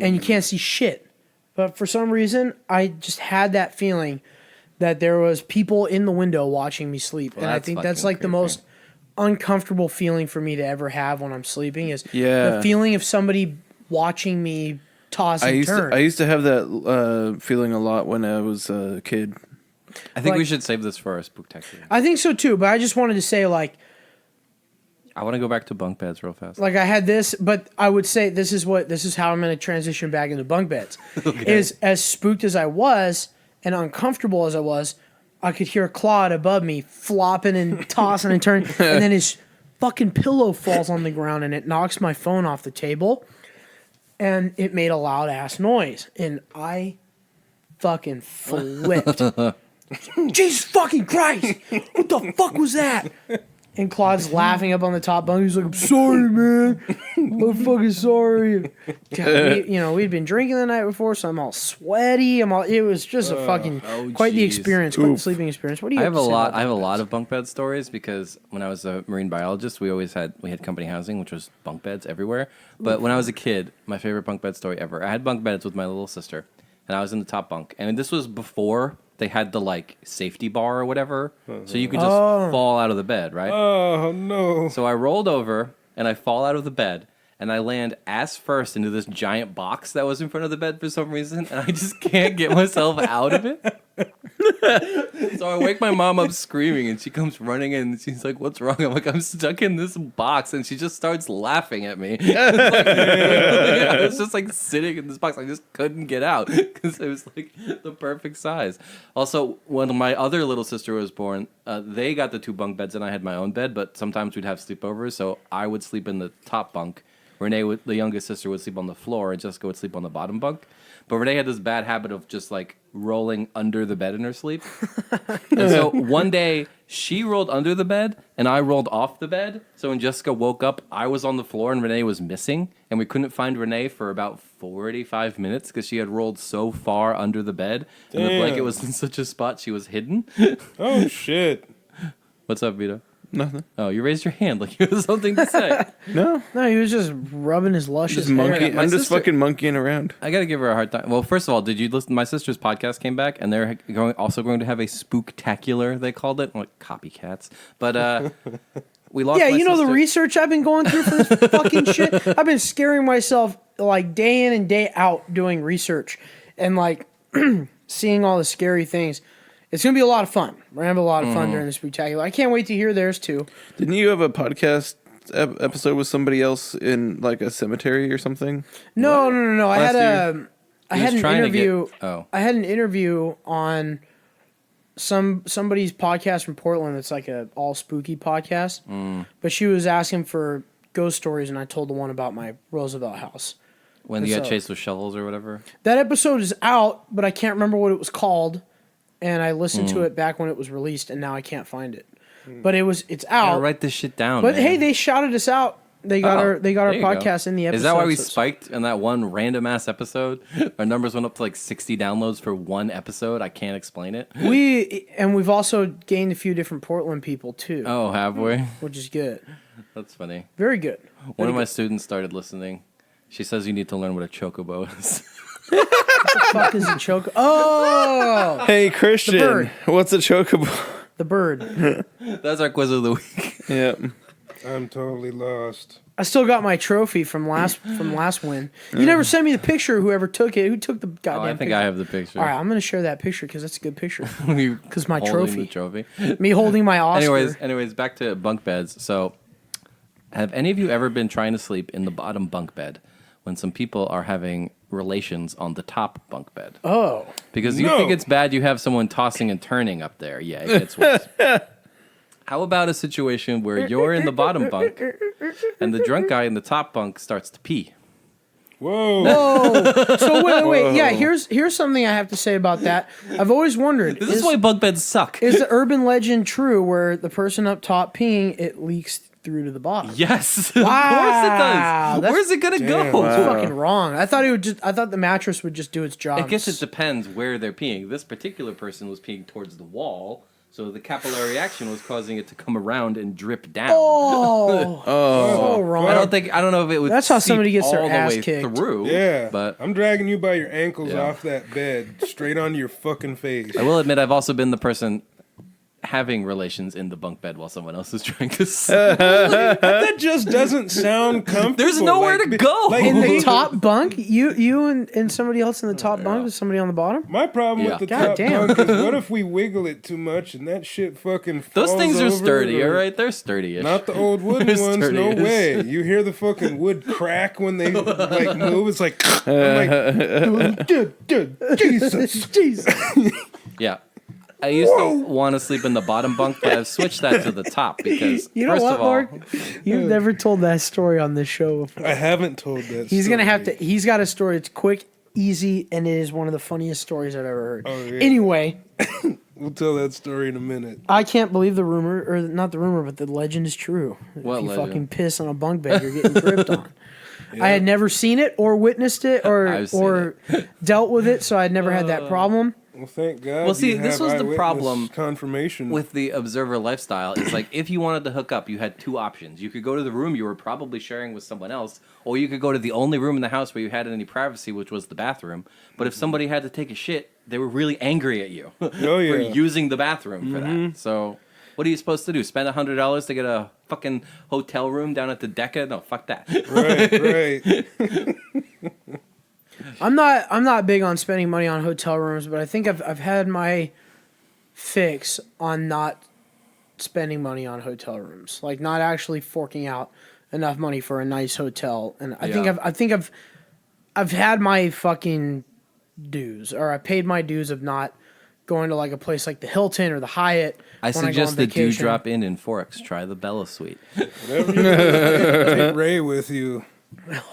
and you can't see shit. But for some reason, I just had that feeling that there was people in the window watching me sleep. Well, and I that's think that's fucking like the creepy. most uncomfortable feeling for me to ever have when I'm sleeping is Yeah. the feeling of somebody watching me toss and turn. I used to have that feeling a lot when I was a kid. I think we Like- should save this for our spooktacular. I think so too, but I just wanted to say like I want to go back to bunk beds real fast. I had this, but I would say this is how I'm going to transition back into bunk beds. Is as spooked as I was and uncomfortable as I was, I could hear Claude above me flopping and tossing and turning, and then his fucking pillow falls on the ground and it knocks my phone off the table, and it made a loud ass noise, and I fucking flipped. Jesus fucking Christ! What the fuck was that? And Claude's laughing up on the top bunk. He's like, I'm sorry, man. I'm fucking sorry. God, we'd been drinking the night before, so I'm all sweaty. It was just a fucking quite the experience, quite the sleeping experience. What do you I have have to a say lot. about I have a bunk lot beds? of bunk bed stories because when I was a marine biologist, we had company housing, which was bunk beds everywhere. But when I was a kid, my favorite bunk bed story ever. I had bunk beds with my little sister, and I was in the top bunk, and this was before they had the like safety bar or whatever, so you could just fall out of the bed, right? Oh no! So I rolled over and I fall out of the bed and I land ass first into this giant box that was in front of the bed for some reason, and I just can't get myself out of it. So I wake my mom up screaming, and she comes running in, and she's like, "What's wrong?" I'm like, "I'm stuck in this box," and she just starts laughing at me. I was just like sitting in this box. I just couldn't get out because it was like the perfect size. Also, when my other little sister was born, they got the 2 bunk beds, and I had my own bed. But sometimes we'd have sleepovers, so I would sleep in the top bunk. Renee, the youngest sister, would sleep on the floor, and Jessica would sleep on the bottom bunk. But Renee had this bad habit of just like rolling under the bed in her sleep. And so one day she rolled under the bed and I rolled off the bed. So when Jessica woke up, I was on the floor and Renee was missing. And we couldn't find Renee for about 45 minutes because she had rolled so far under the bed. And the blanket was in such a spot she was hidden. Oh shit! What's up, Vito? Nothing. Oh, you raised your hand like you had something to say. No. No, he was just rubbing his luscious Just hair. monkey. My I'm just sister- fucking monkeying around. I gotta give her a hard time. Well, first of all, did you listen? My sister's podcast came back, and they're also going to have a spooktacular. They called it, like copycats. But we lost. Yeah, my you know the sister. research I've been going through for this fucking shit. I've been scaring myself like day in and day out doing research and like seeing all the scary things. It's gonna be a lot of fun. We're gonna have a lot of fun during the spectacular. I can't wait to hear theirs too. Didn't you have a podcast episode with somebody else in like a cemetery or something? No. I Last had year? I He had was an trying to get- interview. oh. I had an interview on somebody's podcast from Portland. It's like a all spooky podcast. But she was asking for ghost stories, and I told the one about my Roosevelt house. When you got So- chased with shovels or whatever. That episode is out, but I can't remember what it was called. And I listened to it back when it was released, and now I can't find it. But it's Yeah, out. write this shit down. But man. hey, they shouted us out. They got our there you podcast go. in the episode. Is that why we so- spiked in that one random ass episode? Our numbers went up to like 60 downloads for one episode. I can't explain it. We've also gained a few different Portland people too, Oh, have we? which is good. That's funny. Very good. One of my students started listening. She says you need to learn what a chocobo is. Fuck is a choke? Oh, Hey Christian, bird. what's a chocobo? the bird. That's our quiz of the week. Yeah. I'm totally lost. I still got my trophy from last win. You never sent me the picture. Of whoever took it? Who took the goddamn? Oh, I think picture? I have the picture. All right, I'm gonna share that picture because that's a good picture. Because my The trophy. Me holding my Oscar. Anyways, back to bunk beds. So, have any of you ever been trying to sleep in the bottom bunk bed when some people are having relations on the top bunk bed? Oh, Because you No. think it's bad you have someone tossing and turning up there. Yeah, it gets worse. How about a situation where you're in the bottom bunk and the drunk guy in the top bunk starts to pee? Whoa! oh. So wait. Yeah, here's something I have to say about that. I've always wondered. This is why bunk beds suck. Is the urban legend true where the person up top peeing, it leaks through to the bottom? Yes, Wow, of course it does. that's- Where's it gonna go? It's fucking wrong. I thought the mattress would just do its job. I guess it depends where they're peeing. This particular person was peeing towards the wall, so the capillary action was causing it to come around and drip down. Oh, so wrong. I don't know if it would. That's how seep somebody gets their all the ass way kicked. through. Yeah, but I'm dragging you by your ankles Yeah. off that bed, straight onto your fucking face. I will admit I've also been the person having relations in the bunk bed while someone else is trying to sleep. That just doesn't sound comfortable. There's nowhere to go. In the top bunk, you and somebody else in the top bunk with somebody on the bottom. My problem Yeah. with the God top damn. bunk is what if we wiggle it too much and that shit fucking falls Those things are over, sturdy, or- all right? They're sturdy-ish. Not the old wooden They're ones, no sturdy-ish. way. You hear the fucking wood crack when they like move. It's like, I'm like, Jesus. Jesus. Yeah. I used to want to sleep in the bottom bunk, but I've switched that to the top because, You know first what, of all, Mark? You've never told that story on this show before. I haven't told that. He's gonna have story. to. He's got a story. It's quick, easy, and it is one of the funniest stories I've ever heard. Oh, yeah. Anyway, We'll tell that story in a minute. I can't believe the rumor, or not the rumor, but the legend is true. What if you legend? fucking piss on a bunk bed, you're getting gripped on. Yeah. I had never seen it or witnessed it I've seen or dealt with it, so I'd never had that problem. Well, thank God. Well, see, you this have was the eyewitness problem confirmation with the observer lifestyle. Is like if you wanted to hook up, you had two options. You could go to the room you were probably sharing with someone else, or you could go to the only room in the house where you had any privacy, which was the bathroom. But if somebody had to take a shit, they were really angry at you Oh, for yeah. using the bathroom for that. So what are you supposed to do? Spend $100 to get a fucking hotel room down at the Decca? No, fuck that. Right. I'm not big on spending money on hotel rooms, but I think I've had my fix on not spending money on hotel rooms, like not actually forking out enough money for a nice hotel. And I think I've had my fucking dues, or I paid my dues of not going to like a place like the Hilton or the Hyatt. I when suggest go on the do vacation. drop in Forks. Try the Bella Suite. Whatever you do, take Ray with you.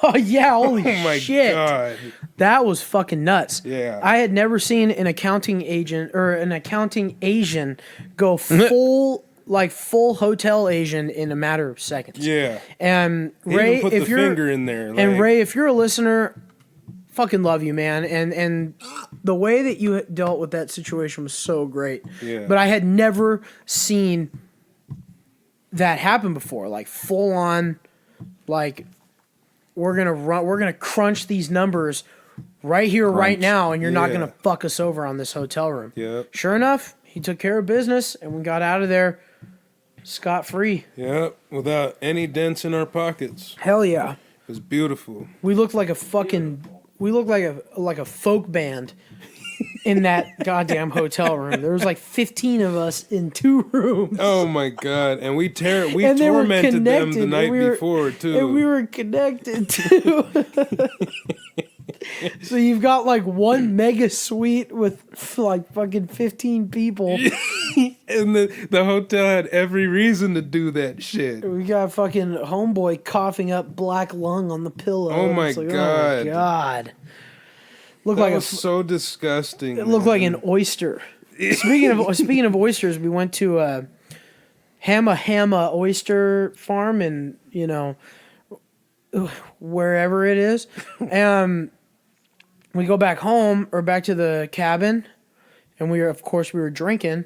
Oh yeah, holy Oh my shit. God. That was fucking nuts. Yeah. I had never seen an accounting agent or an accounting Asian go full hotel Asian in a matter of seconds. Yeah. And He Ray, even put if the you're finger in there. and like- Ray, if you're a listener, fucking love you, man. And the way that you dealt with that situation was so great. Yeah. But I had never seen that happen before. Like full on, like we're gonna crunch these numbers right here, right now, and you're not Yeah. gonna fuck us over on this hotel room. Yep. Sure enough, he took care of business, and we got out of there scot free. Yep. Without any dents in our pockets. Hell yeah. It was beautiful. We looked like a folk band in that goddamn hotel room. There was like 15 of us in 2 rooms. Oh my God. And we And they were tormented them the connected, night and we were- before too. And we were connected too. So you've got like one mega suite with like fucking 15 people. And the hotel had every reason to do that shit. We got fucking homeboy coughing up black lung on the pillow. Oh my It's like, God. Oh my God. Looked That like was so disgusting. it looked like an oyster. Speaking of oysters, we went to a Hamma oyster farm in, wherever it is. We go back home or back to the cabin, and we were drinking,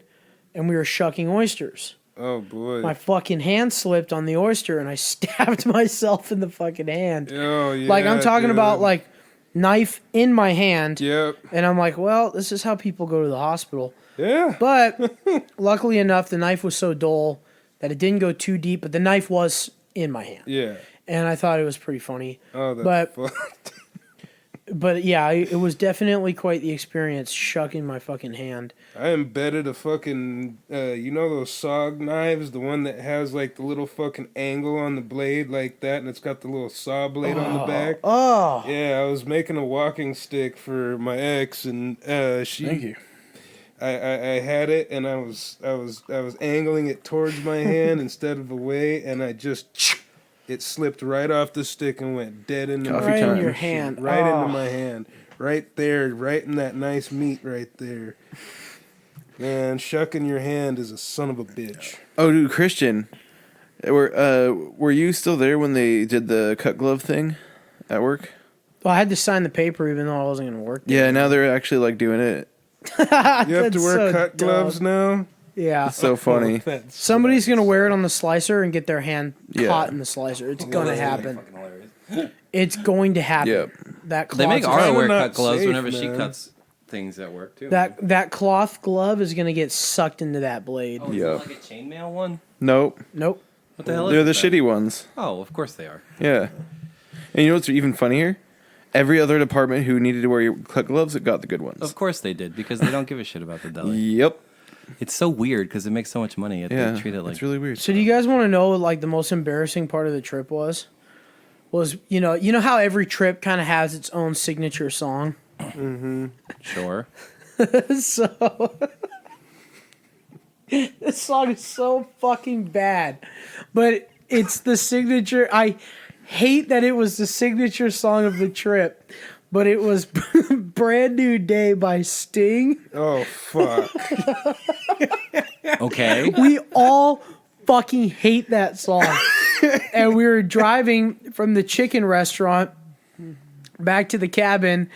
and we were shucking oysters. Oh boy. My fucking hand slipped on the oyster, and I stabbed myself in the fucking hand. Oh yeah. Like I'm talking dude. about like knife in my hand. Yep. And I'm like, well, this is how people go to the hospital. Yeah. But luckily enough, the knife was so dull that it didn't go too deep, but the knife was in my hand. Yeah. And I thought it was pretty funny. Oh, that's But- fucked. But yeah, it was definitely quite the experience shucking my fucking hand. I embedded a fucking, those SOG knives, the one that has like the little fucking angle on the blade like that, and it's got the little saw blade on the back. Oh, Yeah, I was making a walking stick for my ex, and she. Thank you. I had it, and I was angling it towards my hand instead of away, and it slipped right off the stick and went dead into Coffee right in time. your hand. right Oh. into my hand, right there, right in that nice meat right there. Man, shucking your hand is a son of a bitch. Oh, dude, Christian, were you still there when they did the cut glove thing at work? Well, I had to sign the paper even though I wasn't going to work there. Yeah, now they're actually like doing it. You have to That's wear so cut gloves dumb. now. Yeah. It's so funny. That's- Somebody's going to wear it on the slicer and get their hand Yeah. caught in the slicer. It's going to happen. It's going to happen. Yep. That They make cloth- Ara wear not cut gloves safe, whenever she man. cuts things at work too. that cloth glove is going to get sucked into that blade. Oh, is Yeah. it like a chainmail one? Nope. Nope. What the hell is They're the it then? shitty ones. Oh, of course they are. Yeah. And you know what's even funnier? Every other department who needed to wear cut gloves got the good ones. Of course they did because they don't give a shit about the deli. Yep. It's so weird because it makes so much money. Yet Yeah. they treat it like It's really weird. So do you guys want to know like the most embarrassing part of the trip was you know how every trip kind of has its own signature song? sure. So this song is so fucking bad, but it's the signature. I hate that it was the signature song of the trip, but it was Brand New Day by Sting. Oh, fuck. Okay. We all fucking hate that song. And we were driving from the chicken restaurant back to the cabin,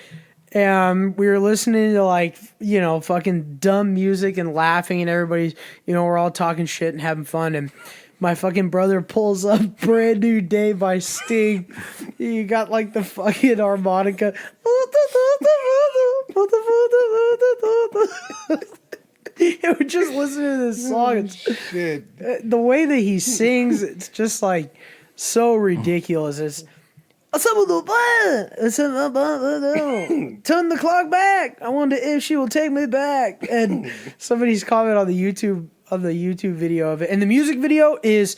and we were listening to, like, you know, fucking dumb music and laughing, and everybody's, you know, we're all talking shit and having fun, and my fucking brother pulls up Brand New Day by Sting. He got, like, the fucking harmonica. And we're just listening to this song. Shit. The way that he sings, it's just, like, so ridiculous. It's turn the clock back. I wonder if she will take me back. And somebody's commented on the YouTube video of it, and the music video is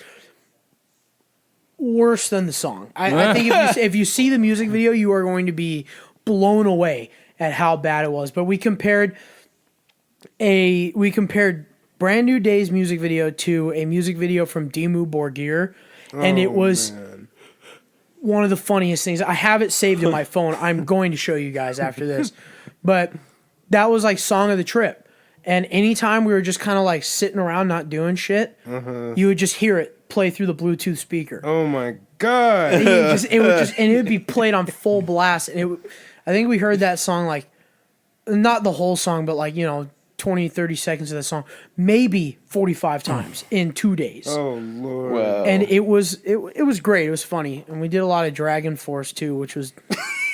worse than the song. I think if you see the music video, you are going to be blown away at how bad it was. But we compared Brand New Day's music video to a music video from Dimmu Borgir, and it was one of the funniest things. I have it saved in my phone. I'm going to show you guys after this. But that was like song of the trip. And anytime we were just kind of like sitting around not doing shit, you would just hear it play through the Bluetooth speaker. Oh my God. And it would be played on full blast. And I think we heard that song, like, not the whole song, but like, you know, 20, 30 seconds of the song, maybe 45 times in 2 days. Oh Lord. Wow. And it was great. It was funny. And we did a lot of Dragon Force too, which was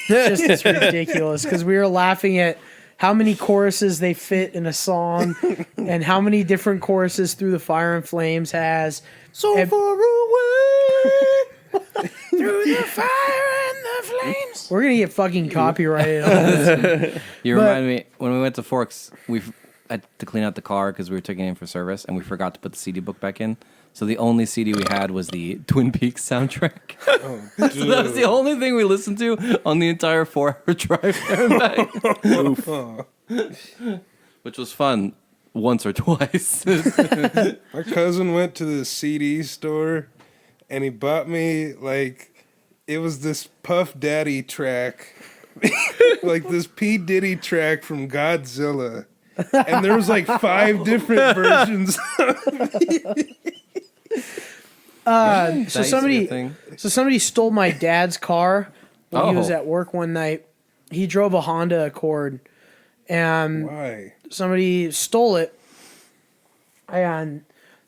just ridiculous because we were laughing at how many choruses they fit in a song and how many different choruses Through the Fire and Flames has. So and, far away through the fire and the flames. We're going to get fucking copyrighted on this. You remind me, when we went to Forks, we had to clean out the car because we were taking it in for service, and we forgot to put the CD book back in. So the only CD we had was the Twin Peaks soundtrack. So that was the only thing we listened to on the entire 4-hour drive there and back. Which was fun once or twice. My cousin went to the CD store and he bought me, like, it was this Puff Daddy track, like this P. Diddy track from Godzilla. And there was like 5 different versions. So somebody stole my dad's car when he was at work one night. He drove a Honda Accord, and Why? somebody stole it, and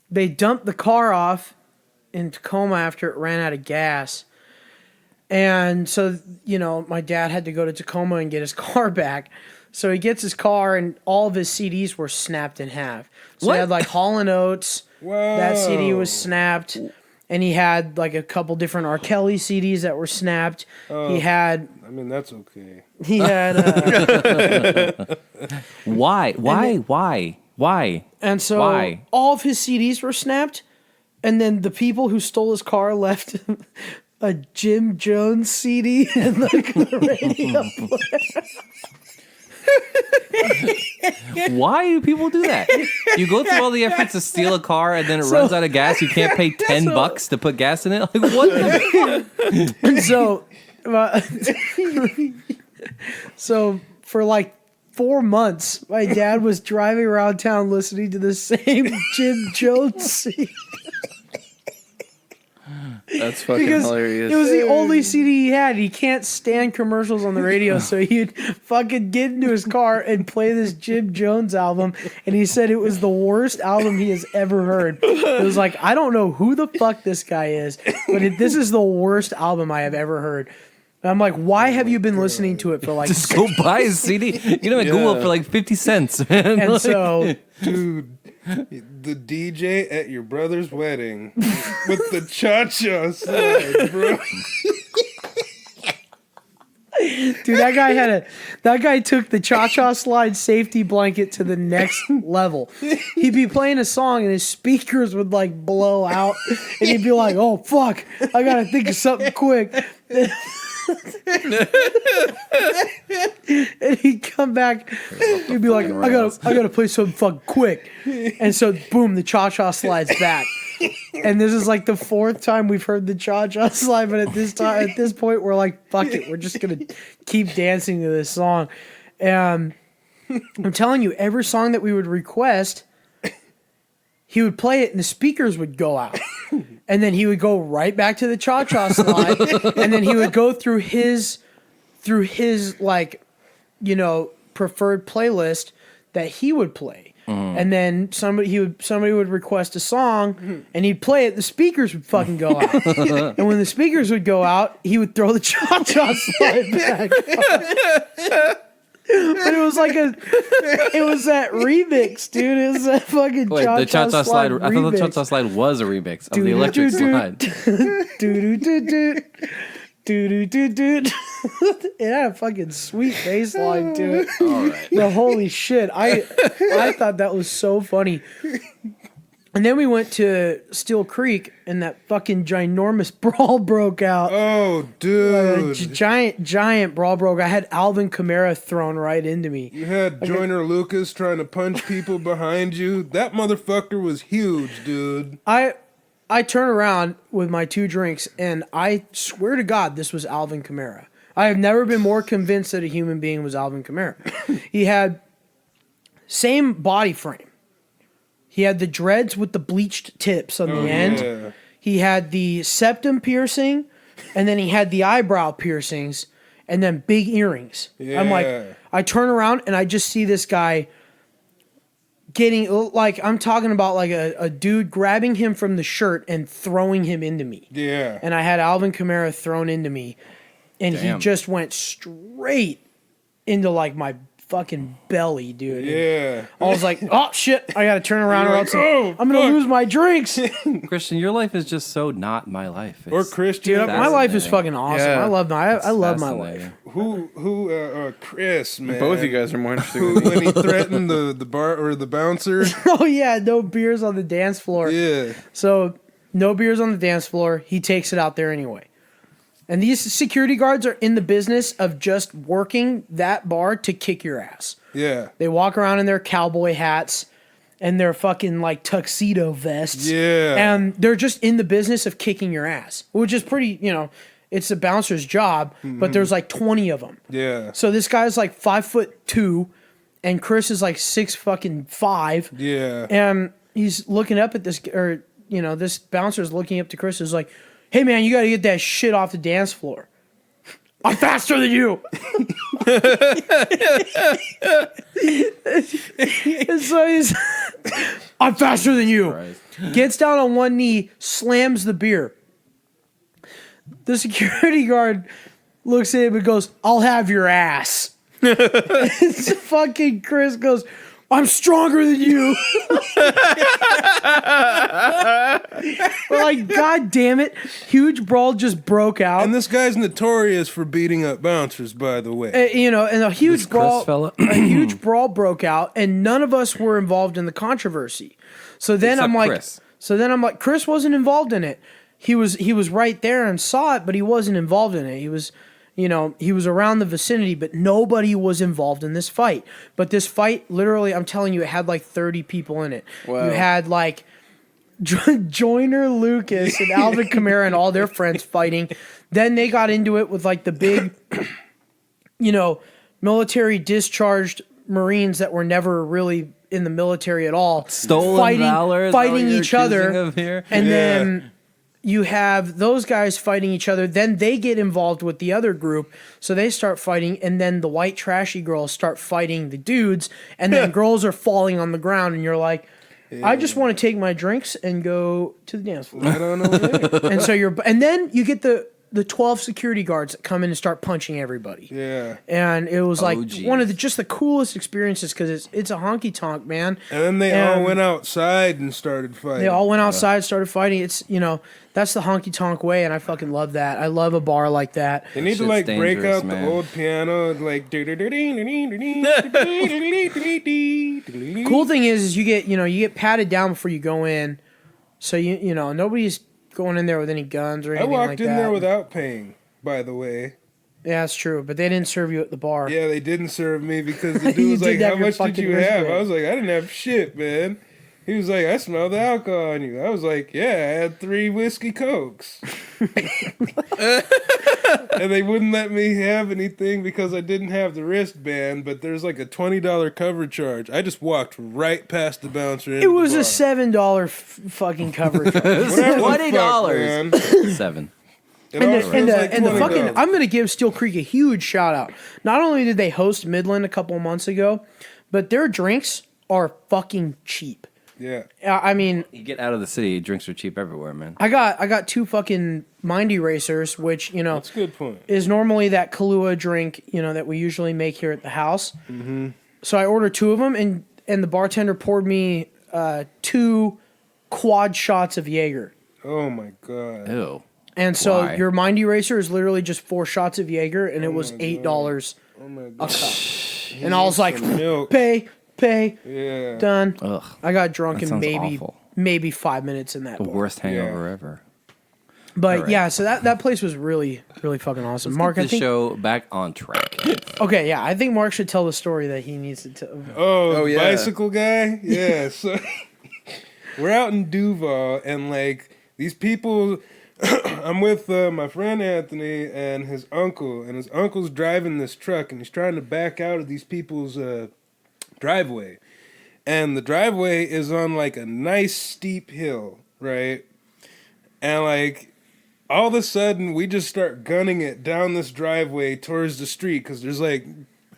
they dumped the car off in Tacoma after it ran out of gas. And so, you know, my dad had to go to Tacoma and get his car back. So he gets his car, and all of his CDs were snapped in half. So he had like Hall & Oates. Whoa. That CD was snapped. And he had like a couple different R. Kelly CDs that were snapped. He had... I mean, that's okay. He had... Why? And so all of his CDs were snapped. And then the people who stole his car left a Jim Jones CD and like the radio player. Why do people do that? You go through all the efforts to steal a car and then it runs out of gas. You can't pay $10 to put gas in it. Like, what the fuck? And so for like 4 months, my dad was driving around town listening to the same Jim Jones CD. That's fucking Because hilarious. it was the only CD he had. He can't stand commercials on the radio, so he'd fucking get into his car and play this Jim Jones album, and he said it was the worst album he has ever heard. It was like, I don't know who the fuck this guy is, but this is the worst album I have ever heard. And I'm like, why have you been listening to it for like... Just go buy a CD. You know, at Google for like 50 cents, man. And so... Dude, the DJ at your brother's wedding with the cha-cha slide, bro. Dude, that guy took the cha-cha slide safety blanket to the next level. He'd be playing a song and his speakers would like blow out, and he'd be like, "Oh fuck, I gotta think of something quick." And he'd come back, he'd be like, I gotta play something fucking quick. And so boom, the cha-cha slides back. And this is like the 4th time we've heard the cha-cha slide, but at this point, we're like, fuck it, we're just gonna keep dancing to this song. And I'm telling you, every song that we would request, he would play it and the speakers would go out. And then he would go right back to the cha-cha slide. And then he would go through his like, you know, preferred playlist that he would play. And then somebody would request a song and he'd play it, the speakers would fucking go out. And when the speakers would go out, he would throw the cha-cha slide back on. But it was that remix, dude. It was that fucking cha-cha slide remix. I thought the cha-cha slide was a remix of the electric slide. It had a fucking sweet bass line to it. All right. No, holy shit. I thought that was so funny. And then we went to Steel Creek and that fucking ginormous brawl broke out. Oh, dude. Giant brawl broke out. I had Alvin Kamara thrown right into me. You had Joyner Lucas trying to punch people behind you. That motherfucker was huge, dude. I turn around with my 2 drinks and I swear to God this was Alvin Kamara. I have never been more convinced that a human being was Alvin Kamara. He had same body frame. He had the dreads with the bleached tips on the end. Yeah. He had the septum piercing, and then he had the eyebrow piercings, and then big earrings. Yeah. I'm like, I turn around and I just see this guy getting, like, I'm talking about like a dude grabbing him from the shirt and throwing him into me. Yeah. And I had Alvin Kamara thrown into me, and Damn. he just went straight into like my fucking belly, dude. Yeah. I was like, oh shit, I gotta turn around or else I'm gonna lose my drinks. Christian, your life is just so not my life. Or Christian. Dude, my life is fucking awesome. Yeah. I love my Fascinating. life. Who Chris, man. Both you guys are more interesting Who, than me. when he threatened the bar or the bouncer. Oh yeah, no beers on the dance floor. Yeah. So no beers on the dance floor. He takes it out there anyway. And these security guards are in the business of just working that bar to kick your ass. Yeah. They walk around in their cowboy hats and their fucking like tuxedo vests. Yeah. And they're just in the business of kicking your ass, which is pretty, you know, it's the bouncer's job, but there's like 20 of them. Yeah. So this guy's like 5'2", and Chris is like 6'5". Yeah. And he's looking up at this, or, you know, this bouncer's looking up to Chris, is like, hey man, you got to get that shit off the dance floor. I'm faster than you. And so he's, I'm faster than you. Christ. Gets down on one knee, slams the beer. The security guard looks at him and goes, I'll have your ass. It's fucking Chris goes, I'm stronger than you. We're like, God damn it. Huge brawl just broke out. And this guy's notorious for beating up bouncers, by the way. You know, and a huge This Chris brawl, fella? a huge brawl broke out, and none of us were involved in the controversy. So then Except I'm like, Chris. Chris wasn't involved in it. He was right there and saw it, but he wasn't involved in it. He was, you know, he was around the vicinity, but nobody was involved in this fight. But this fight, literally, I'm telling you, it had like 30 people in it. Wow. You had like Joyner Lucas and Alvin Kamara and all their friends fighting. Then they got into it with like the big, you know, military discharged Marines that were never really in the military at all. Stolen valor, is that what fighting you're each other. accusing of here? And Yeah. then you have those guys fighting each other. Then they get involved with the other group. So they start fighting. And then the white trashy girls start fighting the dudes. And then girls are falling on the ground. And you're like, I just want to take my drinks and go to the dance floor. I don't know. And so and then you get the 12 security guards that come in and start punching everybody. Yeah. And it was like geez. one of the coolest experiences because it's a honky tonk, man. And then they all went outside and started fighting. They all went outside, started fighting. It's, you know, that's the honky tonk way, and I fucking love that. I love a bar like that. They need to Shit's like break dangerous, out man. the old piano and like. Cool thing is you get patted down before you go in, so you know nobody's going in there with any guns or I anything walked like in that. there without paying, by the way. Yeah, that's true, but they didn't serve you at the bar. Yeah, they didn't serve me because the You dude was like, didn't have "How your much did fucking you have?" wristband. I was like, "I didn't have shit, man." He was like, I smell the alcohol on you. I was like, yeah, I had 3 whiskey cokes. And they wouldn't let me have anything because I didn't have the wristband, but there's like a $20 cover charge. I just walked right past the bouncer. It was a $7 fucking cover charge. $20. 7. And the fucking, I'm gonna give Steel Creek a huge shout out. Not only did they host Midland a couple of months ago, but their drinks are fucking cheap. Yeah. I mean, You get out of the city, drinks are cheap everywhere, man. I got 2 fucking Mind Erasers, which, you know, That's a good point. is normally that Kahlua drink, you know, that we usually make here at the house. Mm-hmm. So I ordered 2 of them, and the bartender poured me 2 quad shots of Jaeger. Oh my God. Ew. And so Why? your Mind Eraser is literally just 4 shots of Jaeger, and it was $8 Oh my a God. cup. And I was like, some milk. pay, Yeah. done. Ugh. I got drunk That in sounds maybe awful. 5 minutes in that The bar. worst hangover ever. But Alright. yeah, so that place was really, really fucking awesome. Mark, Get I the think. show back on track. Okay, yeah, I think Mark should tell the story that he needs to tell. Oh, yeah. bicycle guy? Yeah. So we're out in Duval, and like these people, I'm with my friend Anthony and his uncle, and his uncle's driving this truck, and he's trying to back out of these people's driveway. And the driveway is on like a nice steep hill, right? And like all of a sudden we just start gunning it down this driveway towards the street because there's like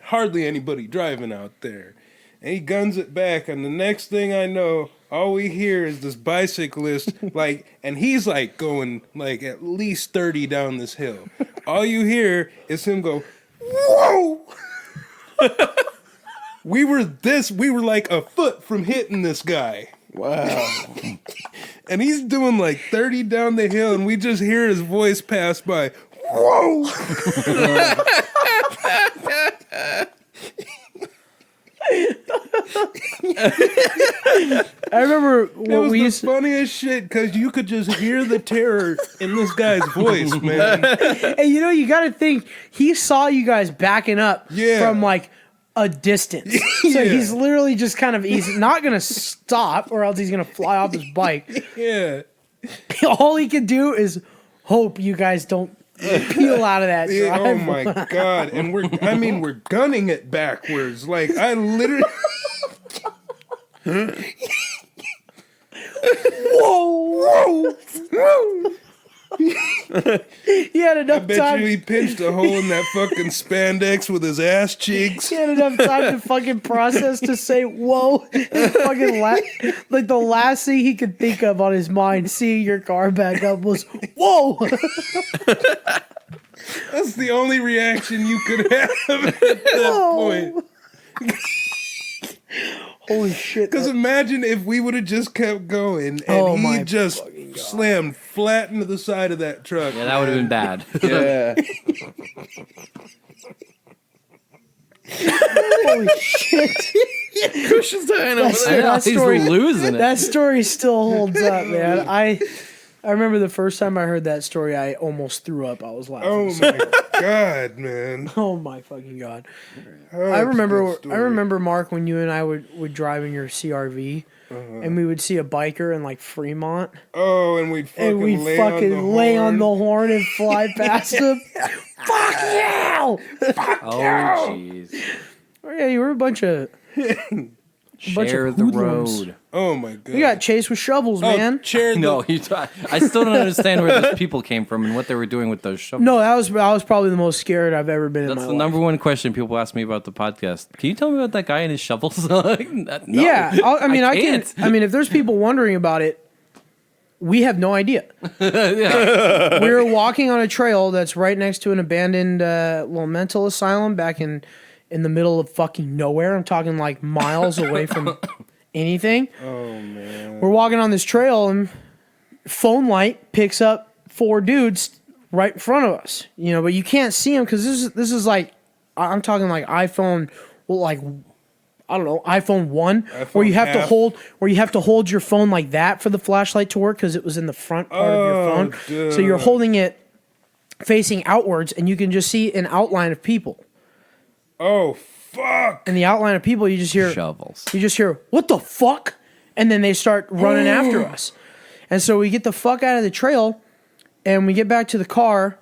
hardly anybody driving out there. And he guns it back, and the next thing I know, all we hear is this bicyclist, like, and he's like going like at least 30 down this hill. All you hear is him go, whoa! We were like a foot from hitting this guy. Wow. And he's doing like 30 down the hill, and we just hear his voice pass by. Whoa! I remember It what was we the used to, funniest shit because you could just hear the terror in this guy's voice, man. and you know, you got to think he saw you guys backing up Yeah. from like a distance. So Yeah. he's literally just he's not going to stop or else he's going to fly off his bike. Yeah. All he can do is hope you guys don't peel out of that Yeah, oh driveway. my God. And we're gunning it backwards. Like, I literally. Whoa! Whoa! He had I enough bet time. you he pinched a hole in that fucking spandex with his ass cheeks. He had enough time to fucking process to say whoa. And fucking like the last thing he could think of on his mind, seeing your car back up, was whoa. That's the only reaction you could have at that point. Holy shit! Because imagine if we would have just kept going and Oh my he just slammed flat into the side of that truck. Yeah, that would have been bad. Yeah. Holy shit! Christian's dying over That's- there. I know, that he's story- losing it. That story still holds up, man. I remember the first time I heard that story, I almost threw up. I was laughing. Oh so my God, man. Oh my fucking god! Oh, I that's a good remember story. Mark, when you and I would drive in your CRV, and we would see a biker in like Fremont, Oh, and we'd fucking, and we'd lay on the horn and fly past him. Fuck you! Oh, jeez. Oh, yeah, you were a bunch of Share the hoodlums. road. Oh my God. we got chased with shovels, man. Chair No, I still don't understand where those people came from and what they were doing with those shovels. No, I was probably the most scared I've ever been in That's my the life. number one question people ask me about the podcast. Can you tell me about that guy and his shovels? Like, no, Yeah, I can't. can. I mean, if there's people wondering about it, we have no idea. Yeah. We were walking on a trail that's right next to an abandoned little mental asylum back in the middle of fucking nowhere. I'm talking like miles away from anything. Oh man. We're walking on this trail and phone light picks up 4 dudes right in front of us. You know, but you can't see them because this is like, I'm talking like iPhone, well, like, I don't know, iPhone 1, where you have to hold your phone like that for the flashlight to work because it was in the front part of your phone. dude. So you're holding it facing outwards and you can just see an outline of people. Oh fuck. And the outline of people, you just hear Shovels. what the fuck? And then they start running after us. And so we get the fuck out of the trail, and we get back to the car,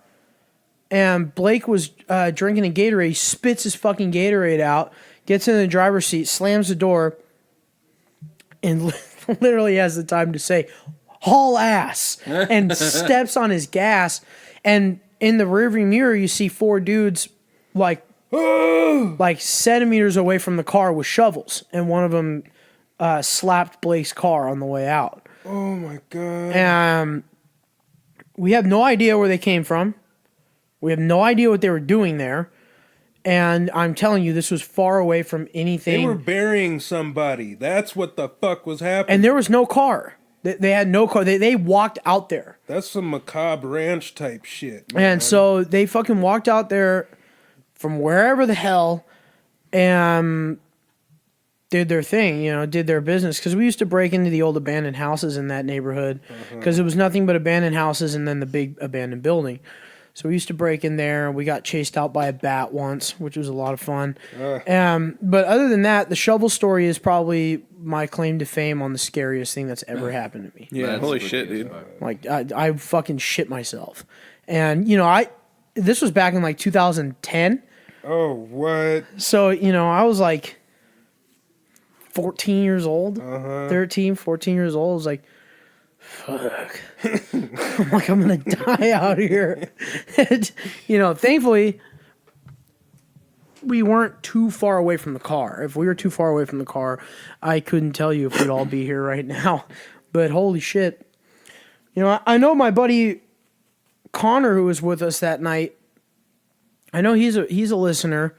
and Blake was drinking a Gatorade. He spits his fucking Gatorade out, gets in the driver's seat, slams the door, and literally has the time to say, haul ass, and steps on his gas. And in the rearview mirror, you see 4 dudes like centimeters away from the car with shovels, and one of them slapped Blake's car on the way out. Oh my God. We have no idea where they came from. We have no idea what they were doing there. And I'm telling you, this was far away from anything. They were burying somebody. That's what the fuck was happening. And there was no car. They had no car. They walked out there. That's some macabre ranch type shit, man. And so they fucking walked out there from wherever the hell and did their thing, did their business. Because we used to break into the old abandoned houses in that neighborhood because it was nothing but abandoned houses and then the big abandoned building. So we used to break in there. We got chased out by a bat once, which was a lot of fun. But other than that, the shovel story is probably my claim to fame on the scariest thing that's ever happened to me. Yeah, That's holy spooky shit, as dude. fuck. Like I fucking shit myself. And this was back in like 2010. Oh, what? So, I was like 14 years old, 13, 14 years old. I was like, fuck. I'm like, I'm going to die out here. And, thankfully, we weren't too far away from the car. If we were too far away from the car, I couldn't tell you if we'd all be here right now. But holy shit. I know my buddy Connor, who was with us that night, I know he's a listener.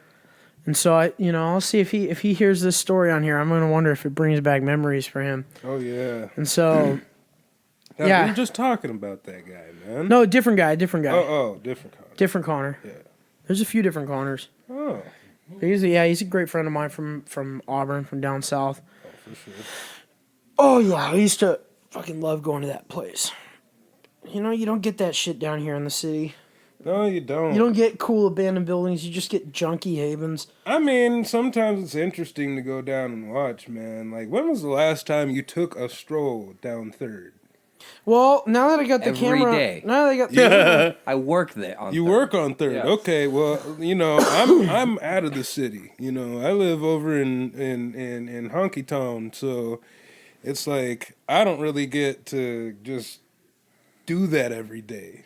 And so I'll see if he hears this story on here. I'm going to wonder if it brings back memories for him. Oh, yeah. And so, Now, yeah. we were just talking about that guy, man. No, different guy. Oh, different Connor. Different Connor. Yeah. There's a few different Connors. Oh, He's a great friend of mine from Auburn, from down south. for sure. Oh, yeah. I used to fucking love going to that place. You don't get that shit down here in the city. No, you don't. You don't get cool abandoned buildings. You just get junky havens. I mean, sometimes it's interesting to go down and watch, man. Like, when was the last time you took a stroll down 3rd? Well, now that I got the Every camera, day. now that I got the camera, I work there. You work on 3rd. Yes. Okay, well, I'm out of the city. I live over in Honky Tonk, so it's like I don't really get to just do that every day.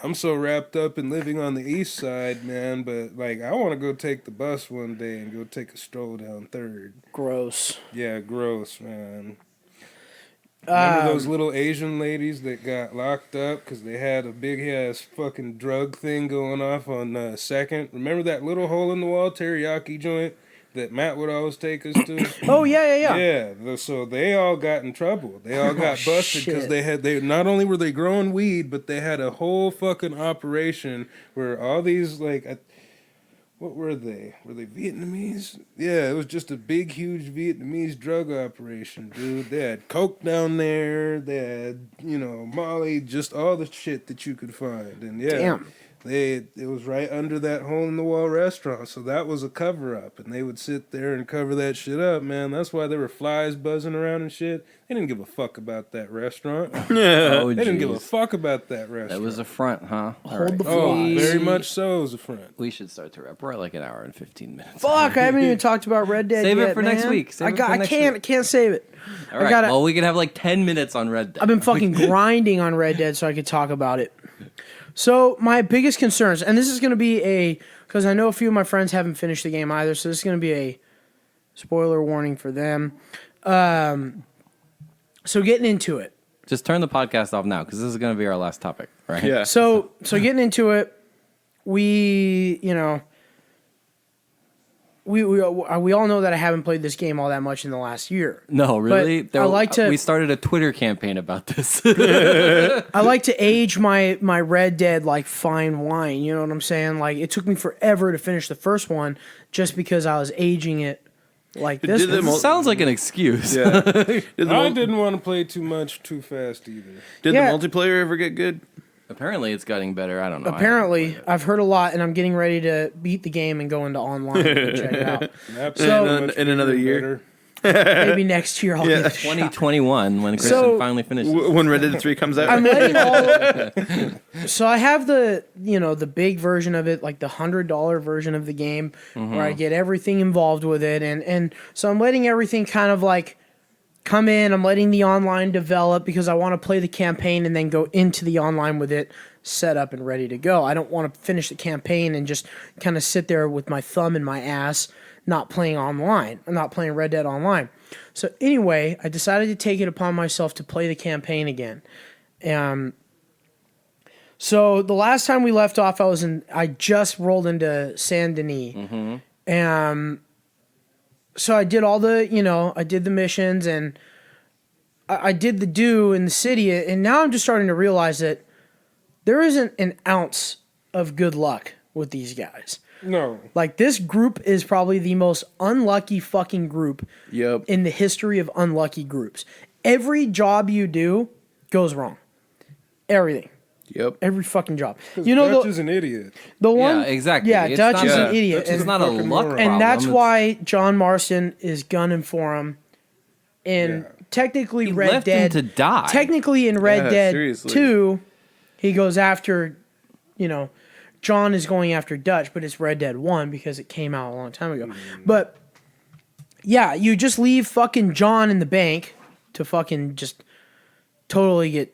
I'm so wrapped up in living on the east side, man, but like I want to go take the bus one day and go take a stroll down 3rd. gross. Yeah, gross, man. Remember those little Asian ladies that got locked up because they had a big-ass fucking drug thing going off on 2nd? Remember that little hole-in-the-wall teriyaki joint that Matt would always take us to? Oh, yeah. Yeah, so they all got in trouble. They all got busted because shit. they not only were they growing weed, but they had a whole fucking operation where all these, like... What were they? Were they Vietnamese? Yeah, it was just a big, huge Vietnamese drug operation, dude. They had coke down there. They had, Molly, just all the shit that you could find. And yeah, Damn. it was right under that hole-in-the-wall restaurant, so that was a cover-up. And they would sit there and cover that shit up, man. That's why there were flies buzzing around and shit. They didn't give a fuck about that restaurant. Oh, They didn't give a jeez. fuck about that restaurant. That was a front, huh? Hold the Oh, flies. very much so as a friend. We should start to wrap. We're at like an hour and 15 minutes. Fuck, I haven't even talked about Red Dead Save it yet, for next man. week. Save it for I next can't save it. All right. gotta- Well, we can have like 10 minutes on Red Dead. I've been fucking grinding on Red Dead so I could talk about it. So my biggest concerns, and this is going to be because I know a few of my friends haven't finished the game either, so this is going to be a spoiler warning for them. So getting into it. Just turn the podcast off now because this is going to be our last topic, right? Yeah. So getting into it, we all know that I haven't played this game all that much in the last year. No, really? But I like to- We started a Twitter campaign about this. I like to age my Red Dead like fine wine. You know what I'm saying? Like it took me forever to finish the first one just because I was aging it like this. Did one. them all- Sounds like an excuse. Yeah. Did the, I mul- didn't want to play too much too fast either. did Yeah. the multiplayer ever get good? Apparently, it's getting better. I don't know. Apparently, I've heard a lot, and I'm getting ready to beat the game and go into online and check it out. Absolutely in much another bigger year? and Maybe next year I'll give it a shot. 2021 when Christian finally finishes. When Red Dead 3 comes out. I'm letting all. So I have the big version of it, like the $100 version of the game, where I get everything involved with it, and so I'm letting everything kind of like come in. I'm letting the online develop because I want to play the campaign and then go into the online with it set up and ready to go. I don't want to finish the campaign and just kind of sit there with my thumb in my ass, not playing online. I'm not playing Red Dead Online. So anyway, I decided to take it upon myself to play the campaign again. So the last time we left off, I just rolled into Saint Denis. So I did I did the missions and I did the do in the city. And now I'm just starting to realize that there isn't an ounce of good luck with these guys. No. Like, this group is probably the most unlucky fucking group in the history of unlucky groups. Every job you do goes wrong. Everything. Yep. Every fucking job. Dutch is an idiot. The one, Yeah, exactly. Yeah, It's Dutch not is a- an idiot. It's not a luck problem. And that's It's- why John Marston is gunning for him. And technically, He Red left Dead him to die. Technically, in Red Yeah, Dead seriously. 2, he goes after, John is going after Dutch, but it's Red Dead 1 because it came out a long time ago. But yeah, you just leave fucking John in the bank to fucking just totally get,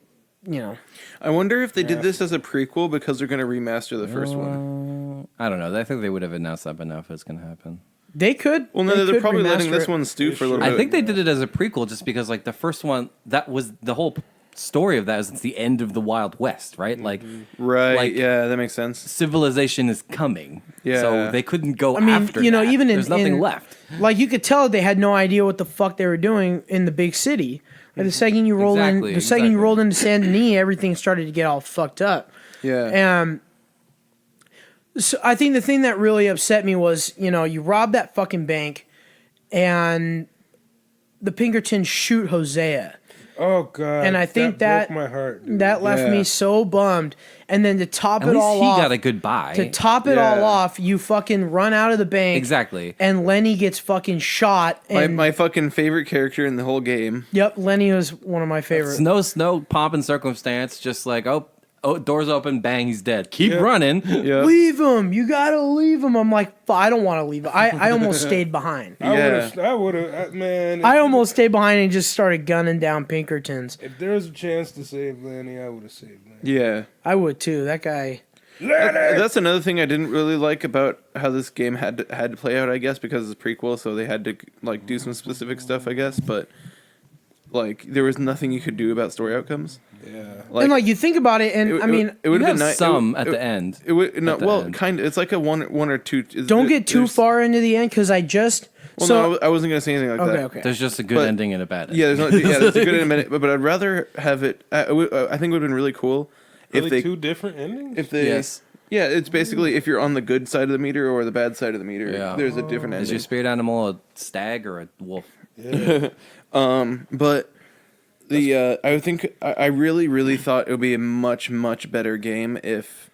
I wonder if they did this as a prequel because they're going to remaster the first one. I don't know. I think they would have announced that by now if it's going to happen. They could. Well, no, they're could probably letting remaster this it. one stew for a little bit. I think they did it as a prequel just because, like, the first one, that was the whole story of that is it's the end of the Wild West, right? Like, Right, like- yeah, that makes sense. civilization is coming. Yeah. So they couldn't go I mean, after that. even There's nothing in, left. Like, you could tell they had no idea what the fuck they were doing in the big city. Like, the second you rolled Exactly. rolled into Saint Denis, everything started to get all fucked up. Yeah. So I think the thing that really upset me was, you rob that fucking bank, and the Pinkertons shoot Hosea. Oh God! And I think that broke my heart. Dude. That left me so bummed. And then to top At it least all he off, got a goodbye. to top it all off, you fucking run out of the bank. Exactly. And Lenny gets fucking shot. And My fucking favorite character in the whole game. Yep, Lenny was one of my favorites. No pomp and circumstance. Just like, oh, doors open, bang, he's dead. Keep running. Yeah. Leave him. You gotta leave him. I'm like, I don't want to leave him. I almost stayed behind. I would have, man. I almost stayed behind and just started gunning down Pinkertons. If there was a chance to save Lenny, I would have saved Lenny. Yeah. I would too. That guy. That's another thing I didn't really like about how this game had to play out, I guess, because it's a prequel, so they had to like do some specific stuff, I guess, but like there was nothing you could do about story outcomes. Yeah. And like you think about it, and it I mean, would You have have been nice. some at the end. It would no, At the well, end. kind of. It's like a one or two. don't get too far into the end because I just. Well, so no, I wasn't gonna say anything like that. okay. There's just a good But- ending and a bad ending. Yeah, there's a good in a minute, but I'd rather have it. I think it would have been really cool Really if they two different endings. if they. Yes. Yeah, it's basically if you're on the good side of the meter or the bad side of the meter. Yeah. There's a different Is your ending. spirit animal a stag or a wolf? But the I think I really thought it would be a much better game if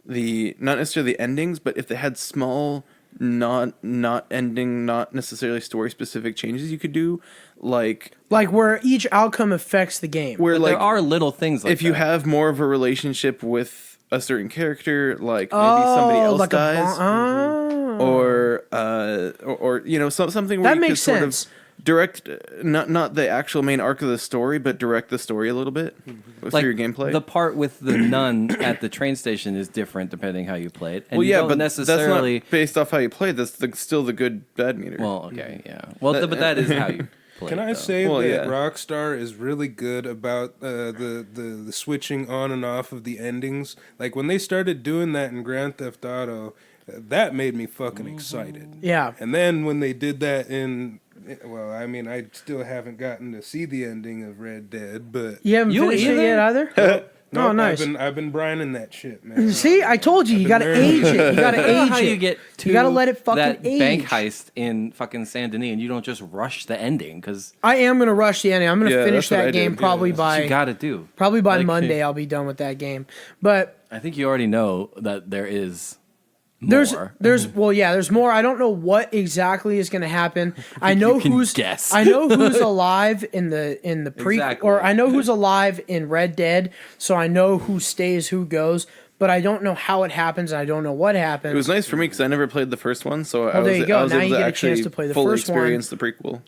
not necessarily the endings, but if they had small not ending, not necessarily story specific changes you could do, like where each outcome affects the game. where But like there are little things like if you that. have more of a relationship with a certain character, like maybe somebody else like dies, or something where That you makes could sort sense. of direct not the actual main arc of the story, but direct the story a little bit through your gameplay. The part with the nun at the train station is different depending how you play it. And well, you yeah, don't but necessarily. that's not based off how you play. That's still the good bad meter. Well, okay, yeah. Well, but that is how you play. Can it, I though. say Well, that yeah. Rockstar is really good about the switching on and off of the endings? Like when they started doing that in Grand Theft Auto, that made me fucking excited. Yeah. And then when they did that well, I mean, I still haven't gotten to see the ending of Red Dead, but You haven't finished it yet either? no, Oh, nice. I've been brining that shit, man. See, I told you, you gotta age it. You gotta I don't know age how it. you get to You gotta let it fucking that age. bank heist in fucking Saint Denis and you don't just rush the ending because I am gonna rush the ending. I'm gonna Yeah, finish that's what that I game did. probably you by got to do. probably by Like, Monday. I'll be done with that game. But I think you already know that there is more. There's more. I don't know what exactly is going to happen. I know can who's guess. I know who's alive in the pre Exactly. or I know who's alive in Red Dead, so I know who stays, who goes, but I don't know how it happens. And I don't know what happens. It was nice for me because I never played the first one, so I there was, you go. I was Now able you to get a actually chance to play the fully first one. experience the prequel.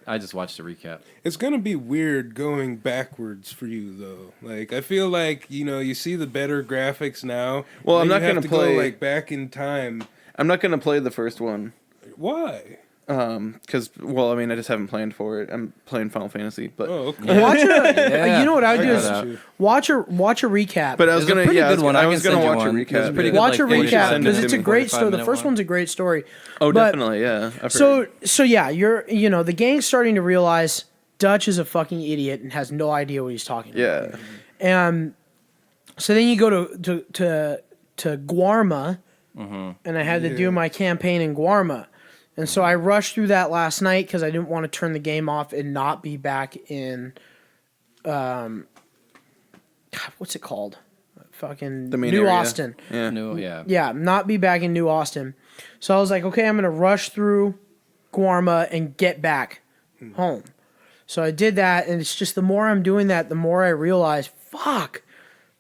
I just watched the recap. It's gonna be weird going backwards for you though. Like I feel like you see the better graphics now. Well, I'm then not you have gonna to play- go like back in time. I'm not gonna play the first one Why? because I just haven't planned for it. I'm playing Final Fantasy, but Oh, okay. Watch a, Yeah. you know what I would do I is got you. watch a recap. but I was There's a gonna pretty yeah, good one. I was can gonna send you watch a one. There's recap. pretty yeah. good, Watch a like, 40 recap send it because to it's a me. great story. The 45-minute first one. one's a great story. Oh, But- definitely, yeah. I've So heard. yeah, the gang's starting to realize Dutch is a fucking idiot and has no idea what he's talking about. Yeah, And so then you go to Guarma, and I had to do my campaign in Guarma. And so I rushed through that last night because I didn't want to turn the game off and not be back in, what's it called? Fucking the main New area. Austin. Yeah. No, yeah. Yeah, not be back in New Austin. So I was like, okay, I'm going to rush through Guarma and get back home. So I did that, and it's just the more I'm doing that, the more I realize, fuck,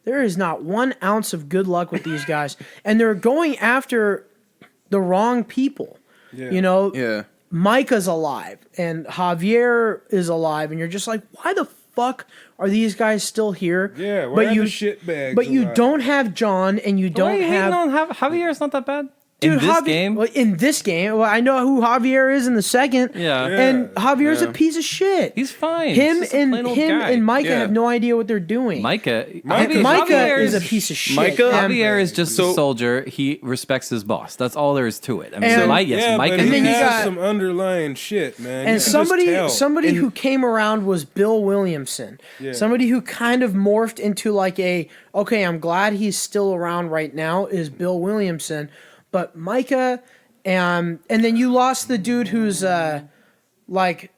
there is not 1 ounce of good luck with these guys. And they're going after the wrong people. Yeah. You know, Yeah. Micah's alive, and Javier is alive, and you're just like, why the fuck are these guys still here? Yeah, why but are you the shitbags But you alive? don't have John, and you Why are don't you hating have on Javier's not that bad? Dude, in this Javi- game? well, in this game, well, I know who Javier is in the second. Yeah. And Javier's a Yeah. piece of shit. He's fine. him He's just a and plain old him guy. and Micah Yeah. have no idea what they're doing. Micah Micah is a piece of shit. Micah- And- Javier is just a So- soldier. He respects his boss. That's all there is to it. I mean, And- Micah Yeah, Micah but And he then you has got- some underlying shit, man. You And can just somebody tell. who came around was Bill Williamson. Yeah. Somebody who kind of morphed into like okay, I'm glad he's still around right now is Bill Williamson. But Micah and then you lost the dude who's like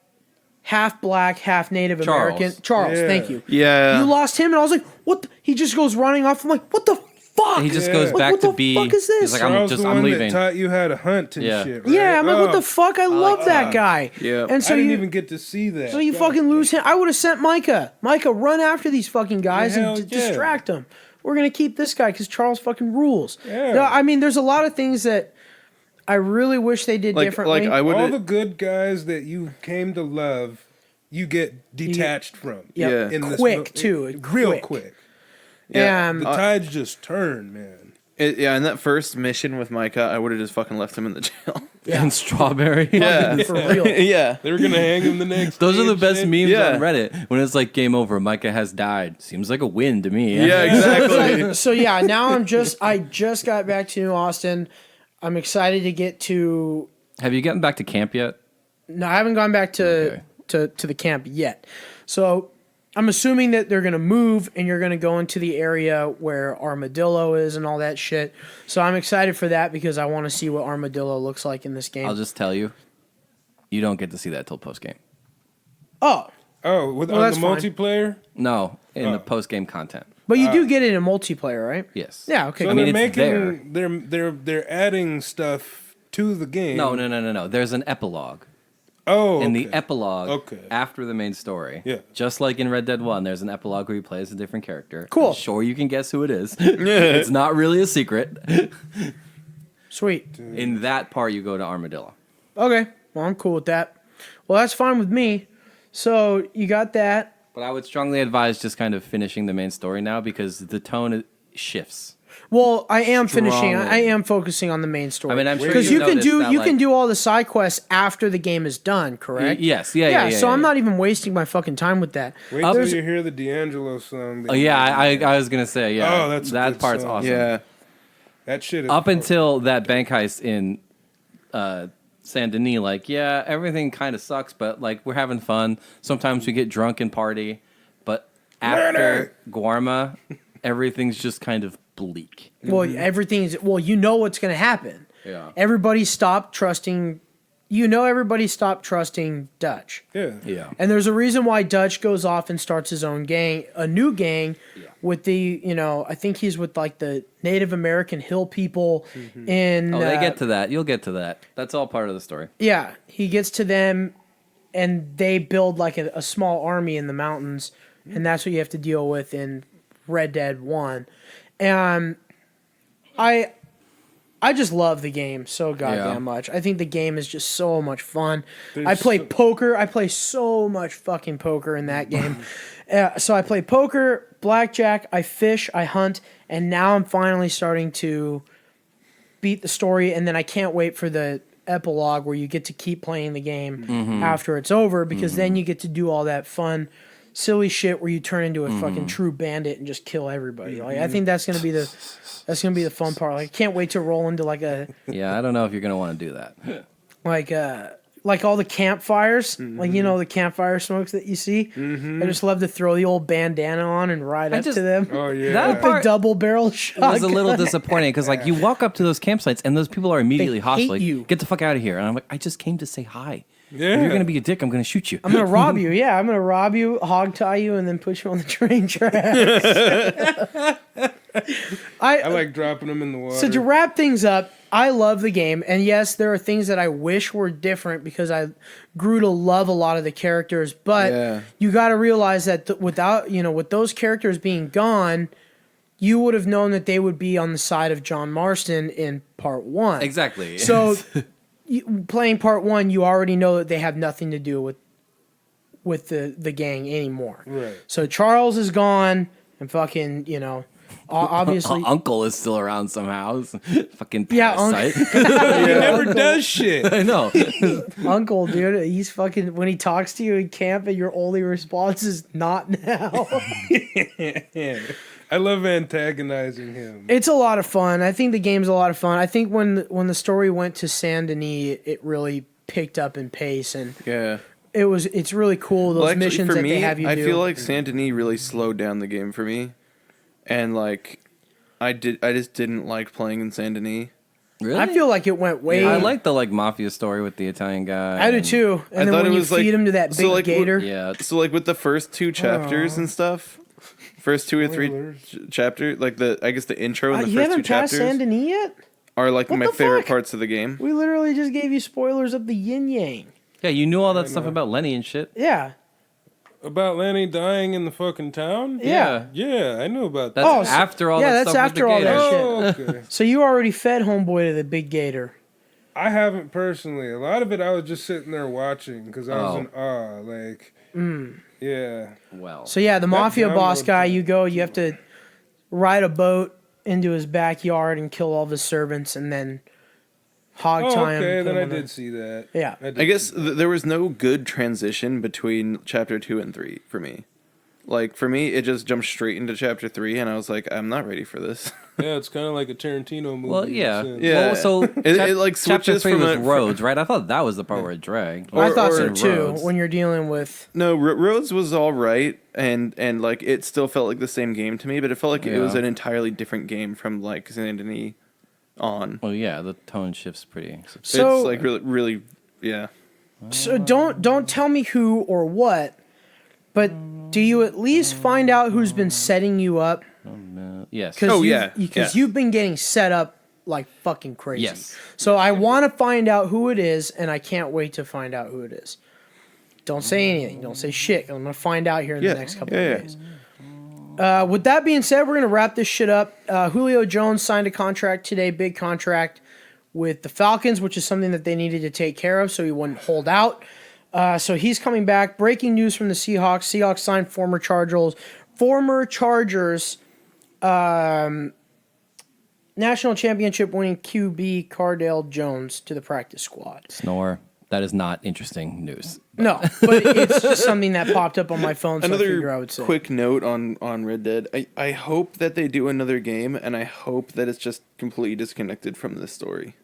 half black, half Native Charles. American. Charles, Yeah. thank you. Yeah. You lost him, and I was like, "What?" He just goes running off. I'm like, "What the fuck?" He just Yeah. goes Like, back what to the be. fuck is this? He's like, Charles the I'm one leaving. that taught you how to hunt and Yeah. shit, right? Yeah, I'm like, "What Oh, the fuck?" I love that guy. Yeah. And so I didn't you even get to see that. so you God. fucking lose him. I would have sent Micah. Micah, run after these fucking guys Hell and yeah. distract them. We're gonna keep this guy because Charles fucking rules. Yeah. No, I mean, there's a lot of things that I really wish they did differently. Like I would. All the good guys that you came to love, you get detached from. Yep. Yeah. In this Quick, too. real Quick. quick. Yeah. And The tides just turn, man. Yeah, in that first mission with Micah, I would have just fucking left him in the jail. And Strawberry. Yeah. for real. Yeah. They were gonna hang him the next. Those day are the and best shit. memes Yeah. on Reddit when it's like game over. Micah has died. Seems like a win to me. Yeah, exactly. So yeah, now I just got back to New Austin. I'm excited to get to. Have you gotten back to camp yet? No, I haven't gone back Okay. to the camp yet. So I'm assuming that they're gonna move and you're gonna go into the area where Armadillo is and all that shit. So I'm excited for that because I want to see what Armadillo looks like in this game. I'll just tell you, you don't get to see that till post game. Oh, Oh, Well, on the that's fine. multiplayer. No, in Oh. the post game content. but you do get it in multiplayer, right? Yes. Yeah. Okay. So I mean, they're it's there. making they're adding stuff to the game. No. There's an epilogue. Oh, In the okay. epilogue, Okay. after the main story, Yeah. just like in Red Dead 1, there's an epilogue where you play as a different character. Cool. I'm sure you can guess who it is. It's not really a secret. Sweet. In that part, you go to Armadillo. Okay. Well, I'm cool with that. Well, that's fine with me. So you got that. But I would strongly advise just kind of finishing the main story now because the tone shifts. Well, I am finishing. Strongly. I am focusing on the main story. I mean, I'm sure because you you can noticed do that, you can like- do all the side quests after the game is done. Correct. Yes, yeah. So I'm yeah. not even wasting my fucking time with that. Wait Up- till you hear the D'Angelo song. Oh yeah, I was gonna say yeah. Oh, that's a that good part's song. awesome. Yeah. That shit is Up until that bank heist in Saint Denis, like yeah, everything kind of sucks, but like we're having fun. Sometimes we get drunk and party, but after Guarma, everything's just kind of bleak. Well, everything's well. You know what's going to happen. Yeah. Everybody stopped trusting everybody stopped trusting Dutch. Yeah. Yeah. And there's a reason why Dutch goes off and starts his own gang, a new gang with the, I think he's with like the Native American hill people in... Oh, they get to that. You'll get to that. That's all part of the story. Yeah, he gets to them and they build like a small army in the mountains, and that's what you have to deal with in Red Dead 1. And I just love the game so goddamn much. I think the game is just so much fun. I play poker. I play so much fucking poker in that game. So I play poker, blackjack, I fish, I hunt, and now I'm finally starting to beat the story, and then I can't wait for the epilogue where you get to keep playing the game after it's over, because then you get to do all that fun silly shit where you turn into a fucking true bandit and just kill everybody. Like, I think that's gonna be the fun part. Like, I can't wait to roll into like a Yeah, I don't know if you're gonna want to do that. like all the campfires, like the campfire smokes that you see. I just love to throw the old bandana on and ride up to them. Oh yeah. That With the part double barrel shotgun. was a little disappointing because like you walk up to those campsites and those people are immediately They hostile. hate Like, you. get the fuck out of here! And I'm like, I just came to say hi. Yeah. If you're gonna be a dick, I'm gonna shoot you. I'm gonna rob you. Yeah, I'm gonna rob you, hog tie you, and then put you on the train tracks. I like dropping them in the water. So to wrap things up, I love the game, and yes, there are things that I wish were different because I grew to love a lot of the characters. But you got to realize that without with those characters being gone, you would have known that they would be on the side of John Marston in part 1. Exactly. So playing part 1, you already know that they have nothing to do with the gang anymore. Right. So Charles is gone, and fucking obviously Uncle is still around somehow. Fucking Yeah, parasite. He never does shit. I know. Uncle, dude, he's fucking, when he talks to you in camp and your only response is not now. I love antagonizing him. It's a lot of fun. I think the game's a lot of fun. I think when the story went to Saint Denis, it really picked up in pace, and it's really cool, those missions for that me, they have you do. I feel like Saint Denis really slowed down the game for me. And like I just didn't like playing in Saint Denis. Really? I feel like it went way. I like the mafia story with the Italian guy. I do too. And then when you feed him to that big gator. Yeah. So like with the first 2 chapters and stuff, first 2 or 3 chapters, like I guess the intro and the You first 2 haven't passed chapters Saint Denis yet? are like What my the favorite fuck? parts of the game. We literally just gave you spoilers of the yin yang. Yeah, you knew all that stuff about Lenny and shit. Yeah. About Lenny dying in the fucking town? Yeah. Yeah, I knew about that. That's after all that that's stuff after with the all gator. that shit. Oh, okay. So you already fed homeboy to the big gator. I haven't personally. A lot of it I was just sitting there watching because I was in awe. Like, yeah. Well. So yeah, the mafia John boss would- guy, you have to ride a boat into his backyard and kill all of his servants and then hog Oh, tie him. okay, put then him I on the- did see that. Yeah. did I guess see that. there was no good transition between chapter 2 and 3 for me. Like for me, it just jumped straight into chapter 3, and I was like, I'm not ready for this. Yeah, it's kind of like a Tarantino movie. Well, yeah. in a sense. Yeah. Well, so It like chapter switches 3 from was a- roads, right? I thought that was the part where it dragged. I thought so or too. Rhodes. When you're dealing with No, Rhodes was all right, and like it still felt like the same game to me, but it felt like it was Yeah. an entirely different game from like Saint Denis on. Well, yeah, the tone shifts pretty. So- It's like really, yeah. So don't tell me who or what, but do you at least find out who's been setting you up? Yes. Oh, yeah. Because you've been getting set up like fucking crazy. Yes. So I want to find out who it is, and I can't wait to find out who it is. Don't say anything. Don't say shit. I'm gonna find out here in the next couple of days. With that being said, we're gonna wrap this shit up. Julio Jones signed a contract today, big contract with the Falcons, which is something that they needed to take care of, so he wouldn't hold out. So he's coming back. Breaking news from the Seahawks. Seahawks signed former Chargers national championship winning QB Cardale Jones to the practice squad. Snore. That is not interesting news. No, but it's just something that popped up on my phone, so I figure I would Another say. quick note on Red Dead. I hope that they do another game, and I hope that it's just completely disconnected from this story.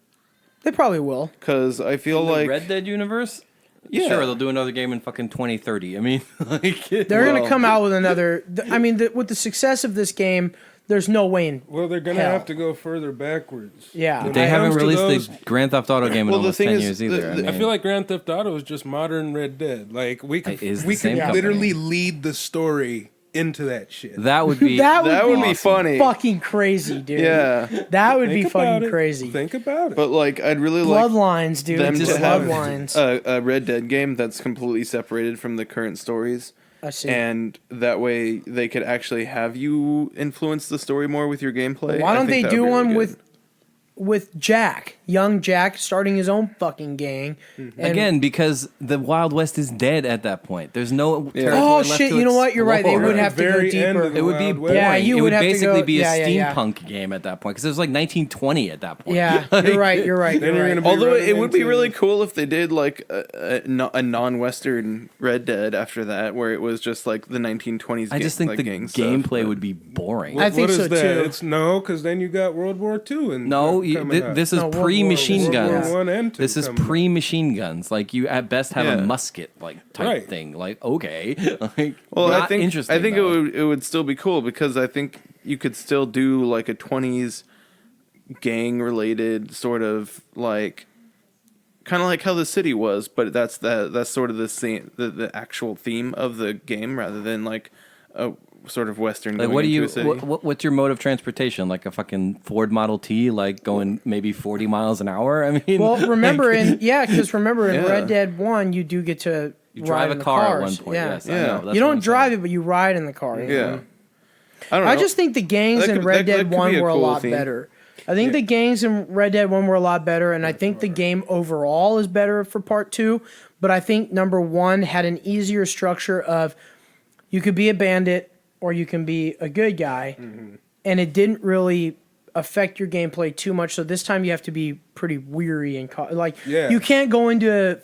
They probably will. Because I feel like Red Dead universe? Yeah. Sure, they'll do another game in fucking 2030. I mean, like... They're going to come out with another. I mean, with the success of this game, there's no way in Well, they're gonna hell. have to go further backwards. Yeah. When They it haven't comes to released those- the Grand Theft Auto game in Well, the almost thing 10 is, years either. I I feel like Grand Theft Auto is just modern Red Dead. Like we could, It is the we same could company. literally lead the story into that shit. that would be That would be be funny. fucking crazy, dude. Yeah, That would Think be about fucking it. crazy. Think about it. but like I'd really like Bloodlines, dude. them Just to have bloodlines. a Red Dead game that's completely separated from the current stories. I see. And that way they could actually have you influence the story more with your gameplay. Why I don't think they that would do be really one good. with Jack, young Jack, starting his own fucking gang? And- again because the Wild West is dead at that point. There's no territory Oh left shit! to You know what? You're right. They explore. would have to go Very end deeper. of the It would be Wild boring. West. Yeah, you it would would have to basically go- be a yeah, yeah, yeah. steampunk game at that point because it was like 1920 at that point. Yeah, you're right. You're right. Then You're you're right. gonna be Although running it would be into- really cool if they did like a non-Western Red Dead after that, where it was just like the 1920s. I just think like the gang stuff, gameplay but- would be boring. I think What so, is that? too. It's no, because then you got World War II and No, coming up. this is No, World War- pre-machine World War guns. One and two This is coming up. pre-machine guns. Like you at best have Yeah. a musket like type Right. thing. Like okay, like, Well, not I think interesting, I think though. it would still be cool because I think you could still do like a 20s gang related sort of like kind of like how the city was, but that's sort of the same the actual theme of the game rather than like a sort of Western. Like, going what do into you? a city. What's your mode of transportation? Like a fucking Ford Model T, like going maybe 40 miles an hour. I mean, Well, remember because remember in Yeah. Red Dead 1, you do get to you ride drive in a the car at cars. one point. Yeah. Yes, I Yeah. know. That's You what I'm don't drive saying. it, but you ride in the car. you Yeah. know? I don't know. I just think the gangs That in could- Red that Dead could be 1 a were a cool lot theme. better. I think the gangs in Red Dead 1 were a lot better, and I think the game overall is better for part 2. But I think number 1 had an easier structure of you could be a bandit or you can be a good guy, and it didn't really affect your gameplay too much. So this time you have to be pretty weary and Yeah. you can't go into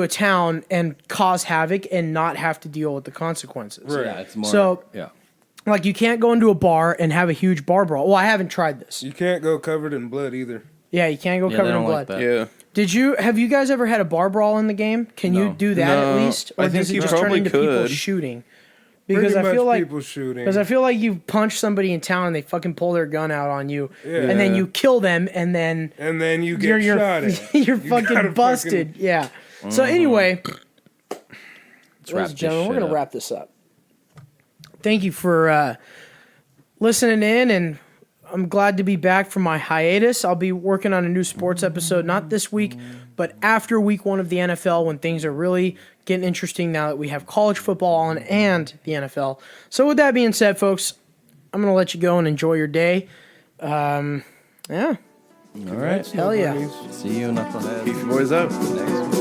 a town and cause havoc and not have to deal with the consequences. Right. Yeah, it's more. So- yeah. Like you can't go into a bar and have a huge bar brawl. Well, I haven't tried this. You can't go covered in blood either. Yeah, you can't go Yeah, covered they in don't blood. like that. yeah. Have you guys ever had a bar brawl in the game? Can you No. do that at No, least? I Or think does it you just turn probably into people could. shooting? Because Pretty I feel much like people shooting. because I feel like you punch somebody in town and they fucking pull their gun out on you, Yeah. and then you kill them, and then and then you get you're shot at. you're You gotta fucking busted. Yeah. So anyway, Let's ladies wrap and this gentlemen, we're shit gonna up. wrap this up. Thank you for listening in, and I'm glad to be back from my hiatus. I'll be working on a new sports episode, not this week, but after week 1 of the NFL when things are really getting interesting now that we have college football on and the NFL. So with that being said, folks, I'm going to let you go and enjoy your day. Yeah. All right. Hell yeah. Bunnies. See you, knucklehead. Beefy Boys out. Next week.